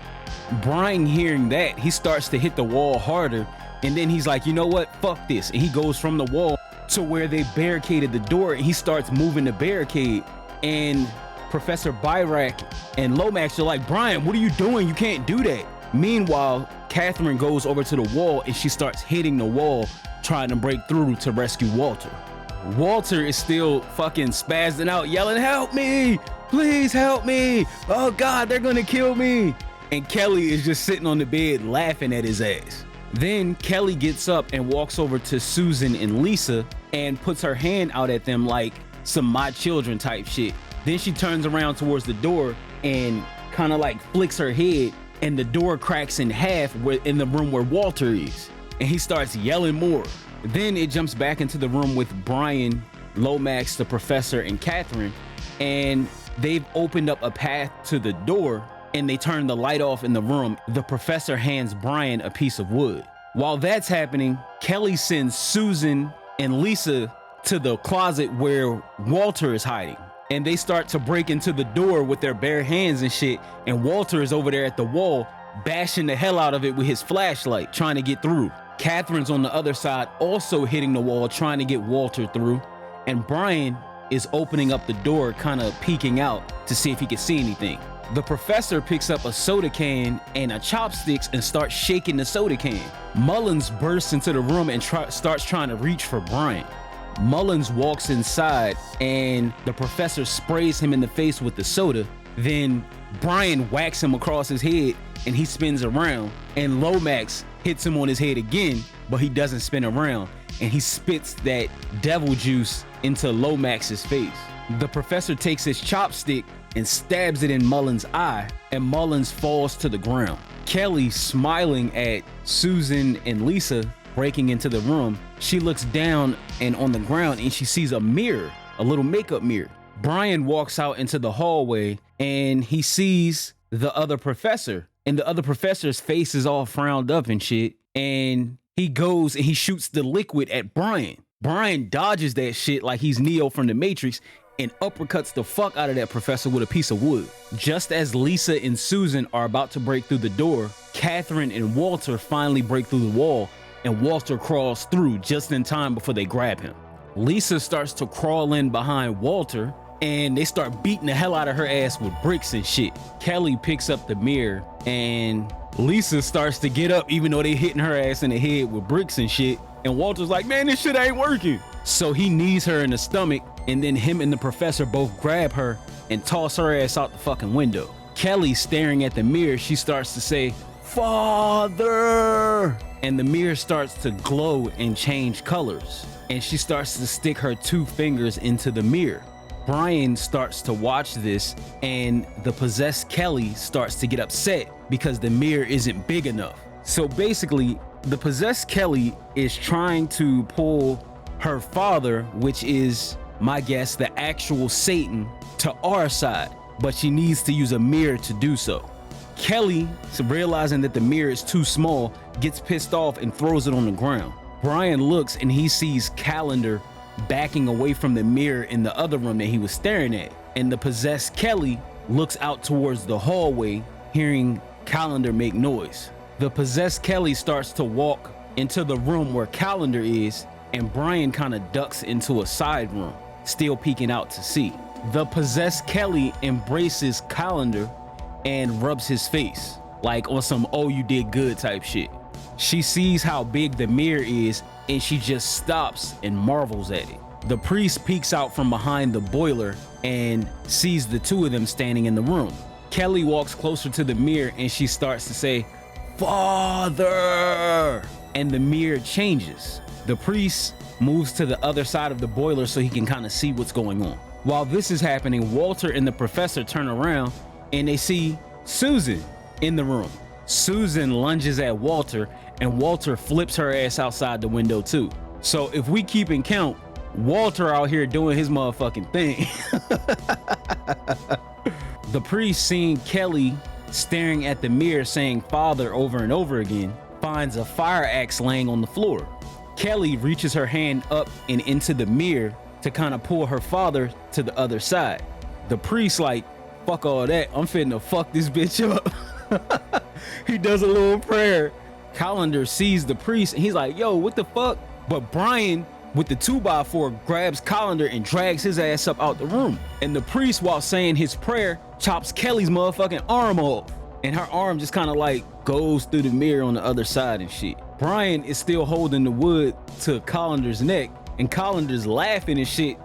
Brian, hearing that, he starts to hit the wall harder, and then he's like, you know what? Fuck this. And he goes from the wall to where they barricaded the door, and he starts moving the barricade. And Professor Byrak and Lomax are like, Brian, what are you doing? You can't do that. Meanwhile, Catherine goes over to the wall and she starts hitting the wall, trying to break through to rescue Walter. Walter is still fucking spazzing out, yelling, help me, please help me. Oh God, they're gonna kill me. And Kelly is just sitting on the bed laughing at his ass. Then Kelly gets up and walks over to Susan and Lisa and puts her hand out at them like some my children type shit. Then she turns around towards the door and kind of like flicks her head, and the door cracks in half in the room where Walter is. And he starts yelling more. Then it jumps back into the room with Brian, Lomax, the professor, and Catherine. And they've opened up a path to the door, and they turn the light off in the room. The professor hands Brian a piece of wood. While that's happening, Kelly sends Susan and Lisa to the closet where Walter is hiding. And they start to break into the door with their bare hands and shit. And Walter is over there at the wall, bashing the hell out of it with his flashlight, trying to get through. Catherine's on the other side, also hitting the wall, trying to get Walter through. And Brian is opening up the door, kind of peeking out to see if he can see anything. The professor picks up a soda can and a chopsticks and starts shaking the soda can. Mullins bursts into the room and starts trying to reach for Brian. Mullins walks inside and the professor sprays him in the face with the soda. Then Brian whacks him across his head and he spins around, and Lomax hits him on his head again, but he doesn't spin around, and he spits that devil juice into Lomax's face. The professor takes his chopstick and stabs it in Mullins' eye, and Mullins falls to the ground. Kelly, smiling at Susan and Lisa breaking into the room, she looks down and on the ground and she sees a mirror, a little makeup mirror. Brian walks out into the hallway and he sees the other professor, and the other professor's face is all frowned up and shit. And he goes and he shoots the liquid at Brian. Brian dodges that shit like he's Neo from the Matrix and uppercuts the fuck out of that professor with a piece of wood. Just as Lisa and Susan are about to break through the door, Catherine and Walter finally break through the wall, and Walter crawls through just in time before they grab him. Lisa starts to crawl in behind Walter, and they start beating the hell out of her ass with bricks and shit. Kelly picks up the mirror, and Lisa starts to get up even though they hitting her ass in the head with bricks and shit. And Walter's like, man, this shit ain't working. So he knees her in the stomach, and then him and the professor both grab her and toss her ass out the fucking window. Kelly, staring at the mirror, she starts to say, Father! And the mirror starts to glow and change colors. And she starts to stick her 2 fingers into the mirror. Brian starts to watch this, and the possessed Kelly starts to get upset because the mirror isn't big enough. So basically, the possessed Kelly is trying to pull her father, which is, my guess, the actual Satan, to our side, but she needs to use a mirror to do so. Kelly, realizing that the mirror is too small, gets pissed off and throws it on the ground. Brian looks and he sees Calendar backing away from the mirror in the other room that he was staring at. And the possessed Kelly looks out towards the hallway, hearing Calendar make noise. The possessed Kelly starts to walk into the room where Calendar is, and Brian kind of ducks into a side room, still peeking out to see. The possessed Kelly embraces Calendar and rubs his face, like on some "oh, you did good" type shit. She sees how big the mirror is, and she just stops and marvels at it. The priest peeks out from behind the boiler and sees the 2 of them standing in the room. Kelly walks closer to the mirror and she starts to say, Father! And the mirror changes. The priest moves to the other side of the boiler so he can kind of see what's going on. While this is happening, Walter and the professor turn around and they see Susan in the room. Susan lunges at Walter, and Walter flips her ass outside the window too. So if we keep in count, Walter out here doing his motherfucking thing. The priest, seeing Kelly staring at the mirror saying Father over and over again, finds a fire axe laying on the floor. Kelly reaches her hand up and into the mirror to kind of pull her father to the other side. The priest like, fuck all that, I'm finna fuck this bitch up. He does a little prayer. Callender sees the priest and he's like, yo, what the fuck? But Brian with the 2x4 grabs Callender and drags his ass up out the room. And the priest, while saying his prayer, chops Kelly's motherfucking arm off. And her arm just kind of like goes through the mirror on the other side and shit. Brian is still holding the wood to Callender's neck, and Callender's laughing and shit,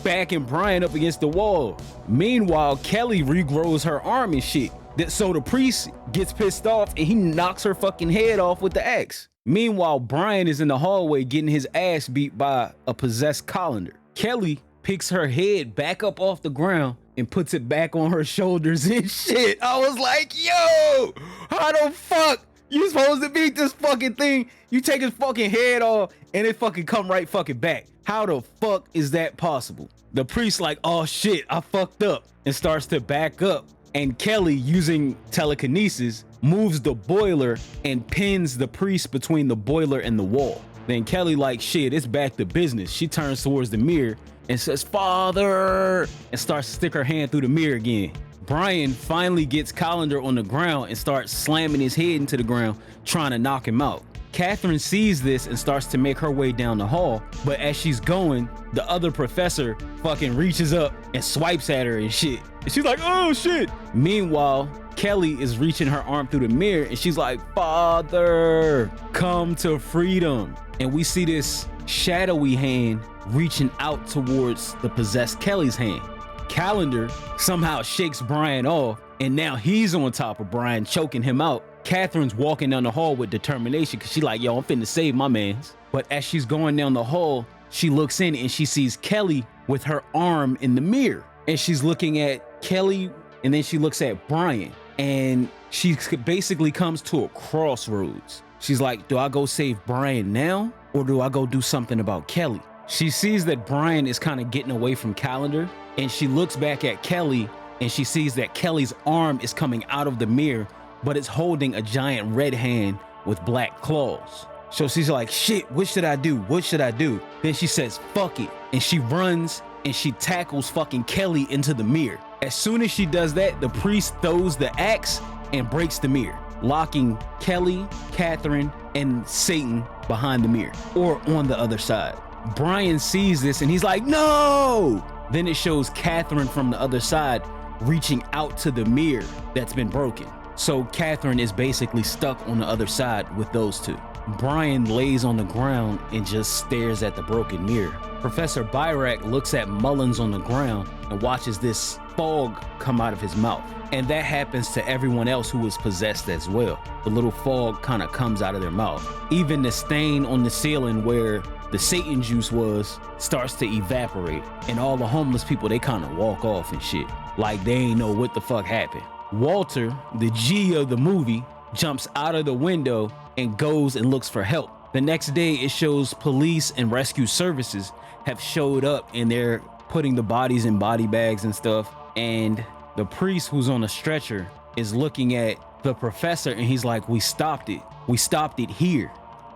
backing Brian up against the wall. Meanwhile, Kelly regrows her arm and shit. So the priest gets pissed off and he knocks her fucking head off with the axe. Meanwhile, Brian is in the hallway getting his ass beat by a possessed Callender. Kelly picks her head back up off the ground and puts it back on her shoulders and shit. I was like, yo, how the fuck you supposed to beat this fucking thing? You take his fucking head off and it fucking come right fucking back. How the fuck is that possible? The priest like, oh shit, I fucked up, and starts to back up. And Kelly, using telekinesis, moves the boiler and pins the priest between the boiler and the wall. Then Kelly like, shit, it's back to business. She turns towards the mirror and says, Father, and starts to stick her hand through the mirror again. Brian finally gets Callender on the ground and starts slamming his head into the ground, trying to knock him out. Catherine sees this and starts to make her way down the hall, but as she's going, the other professor fucking reaches up and swipes at her and shit. And she's like, oh shit. Meanwhile, Kelly is reaching her arm through the mirror and she's like, Father, come to freedom. And we see this shadowy hand reaching out towards the possessed Kelly's hand. Callender somehow shakes Brian off, and now he's on top of Brian, choking him out. Catherine's walking down the hall with determination because she's like, yo, I'm finna save my mans. But as she's going down the hall, she looks in and she sees Kelly with her arm in the mirror. And she's looking at Kelly, and then she looks at Brian, and she basically comes to a crossroads. She's like, do I go save Brian now, or do I go do something about Kelly? She sees that Brian is kind of getting away from Callender, and she looks back at Kelly and she sees that Kelly's arm is coming out of the mirror, but it's holding a giant red hand with black claws. So she's like, shit, what should I do? What should I do? Then she says, fuck it. And she runs and she tackles fucking Kelly into the mirror. As soon as she does that, the priest throws the axe and breaks the mirror, locking Kelly, Catherine, and Satan behind the mirror, or on the other side. Brian sees this and he's like, no! Then it shows Catherine from the other side reaching out to the mirror that's been broken. So Catherine is basically stuck on the other side with those two. Brian lays on the ground and just stares at the broken mirror. Professor Byrak looks at Mullins on the ground and watches this fog come out of his mouth. And that happens to everyone else who was possessed as well. The little fog kind of comes out of their mouth. Even the stain on the ceiling where the Satan juice was starts to evaporate. And all the homeless people, they kind of walk off and shit, like they ain't know what the fuck happened. Walter, the G of the movie, jumps out of the window and goes and looks for help. The next day, it shows police and rescue services have showed up and they're putting the bodies in body bags and stuff. And the priest who's on a stretcher is looking at the professor and he's like, we stopped it. We stopped it here.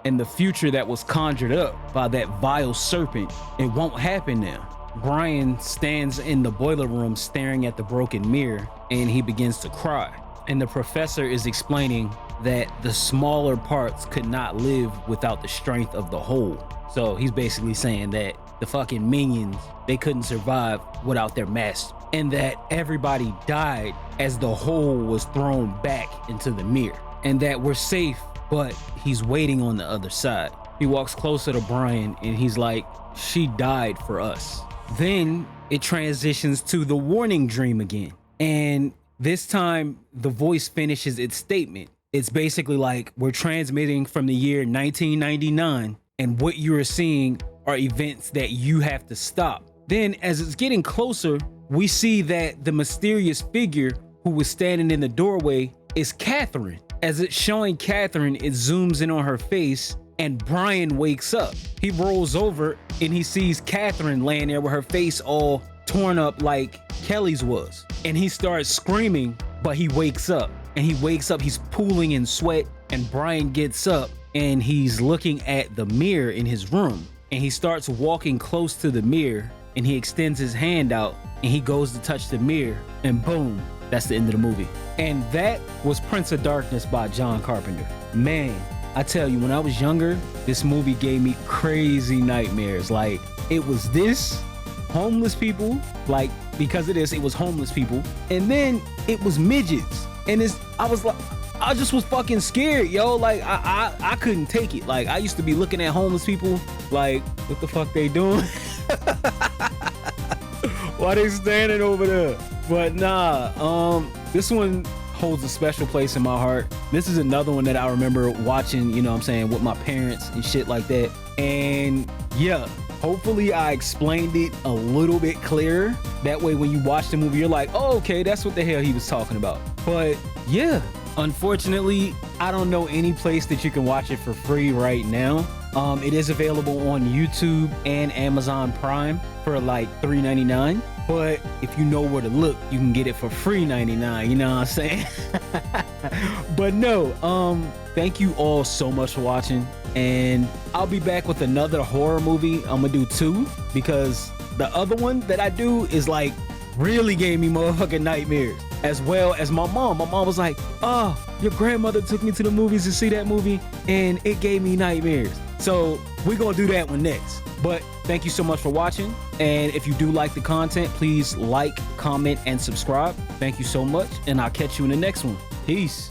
And the future that was conjured up by that vile serpent, it won't happen now. Brian stands in the boiler room staring at the broken mirror and he begins to cry. And the professor is explaining that the smaller parts could not live without the strength of the whole. So he's basically saying that the fucking minions, they couldn't survive without their master, and that everybody died as the whole was thrown back into the mirror, and that we're safe, but he's waiting on the other side. He walks closer to Brian and he's like, she died for us. Then it transitions to the warning dream again. And this time the voice finishes its statement. It's basically like, we're transmitting from the year 1999, and what you are seeing are events that you have to stop. Then as it's getting closer, we see that the mysterious figure who was standing in the doorway is Catherine. As it's showing Catherine, it zooms in on her face and Brian wakes up. He rolls over and he sees Catherine laying there with her face all torn up like Kelly's was. And he starts screaming, but he wakes up. And he wakes up, he's pooling in sweat, and Brian gets up and he's looking at the mirror in his room, and he starts walking close to the mirror, and he extends his hand out, and he goes to touch the mirror, and boom, that's the end of the movie. And that was Prince of Darkness by John Carpenter. Man, I tell you, when I was younger, this movie gave me crazy nightmares. Like, it was this, homeless people, like, because of this, it was homeless people, and then it was midgets. And I just was fucking scared, yo. Like, I couldn't take it. Like, I used to be looking at homeless people like, what the fuck they doing? Why they standing over there? But nah, this one holds a special place in my heart. This is another one that I remember watching, you know what I'm saying, with my parents and shit like that. And yeah, hopefully I explained it a little bit clearer. That way when you watch the movie, you're like, oh, okay, that's what the hell he was talking about. But yeah, unfortunately, I don't know any place that you can watch it for free right now. It is available on YouTube and Amazon Prime for like $3.99. But if you know where to look, you can get it for free $99, you know what I'm saying? But no, thank you all so much for watching, and I'll be back with another horror movie. I'm gonna do 2, because the other one that I do is like really gave me motherfucking nightmares, as well as my mom. My mom was like, oh, your grandmother took me to the movies to see that movie and it gave me nightmares. So we're gonna do that one next. But thank you so much for watching, and if you do like the content, please like, comment, and subscribe. Thank you so much, and I'll catch you in the next one. Peace.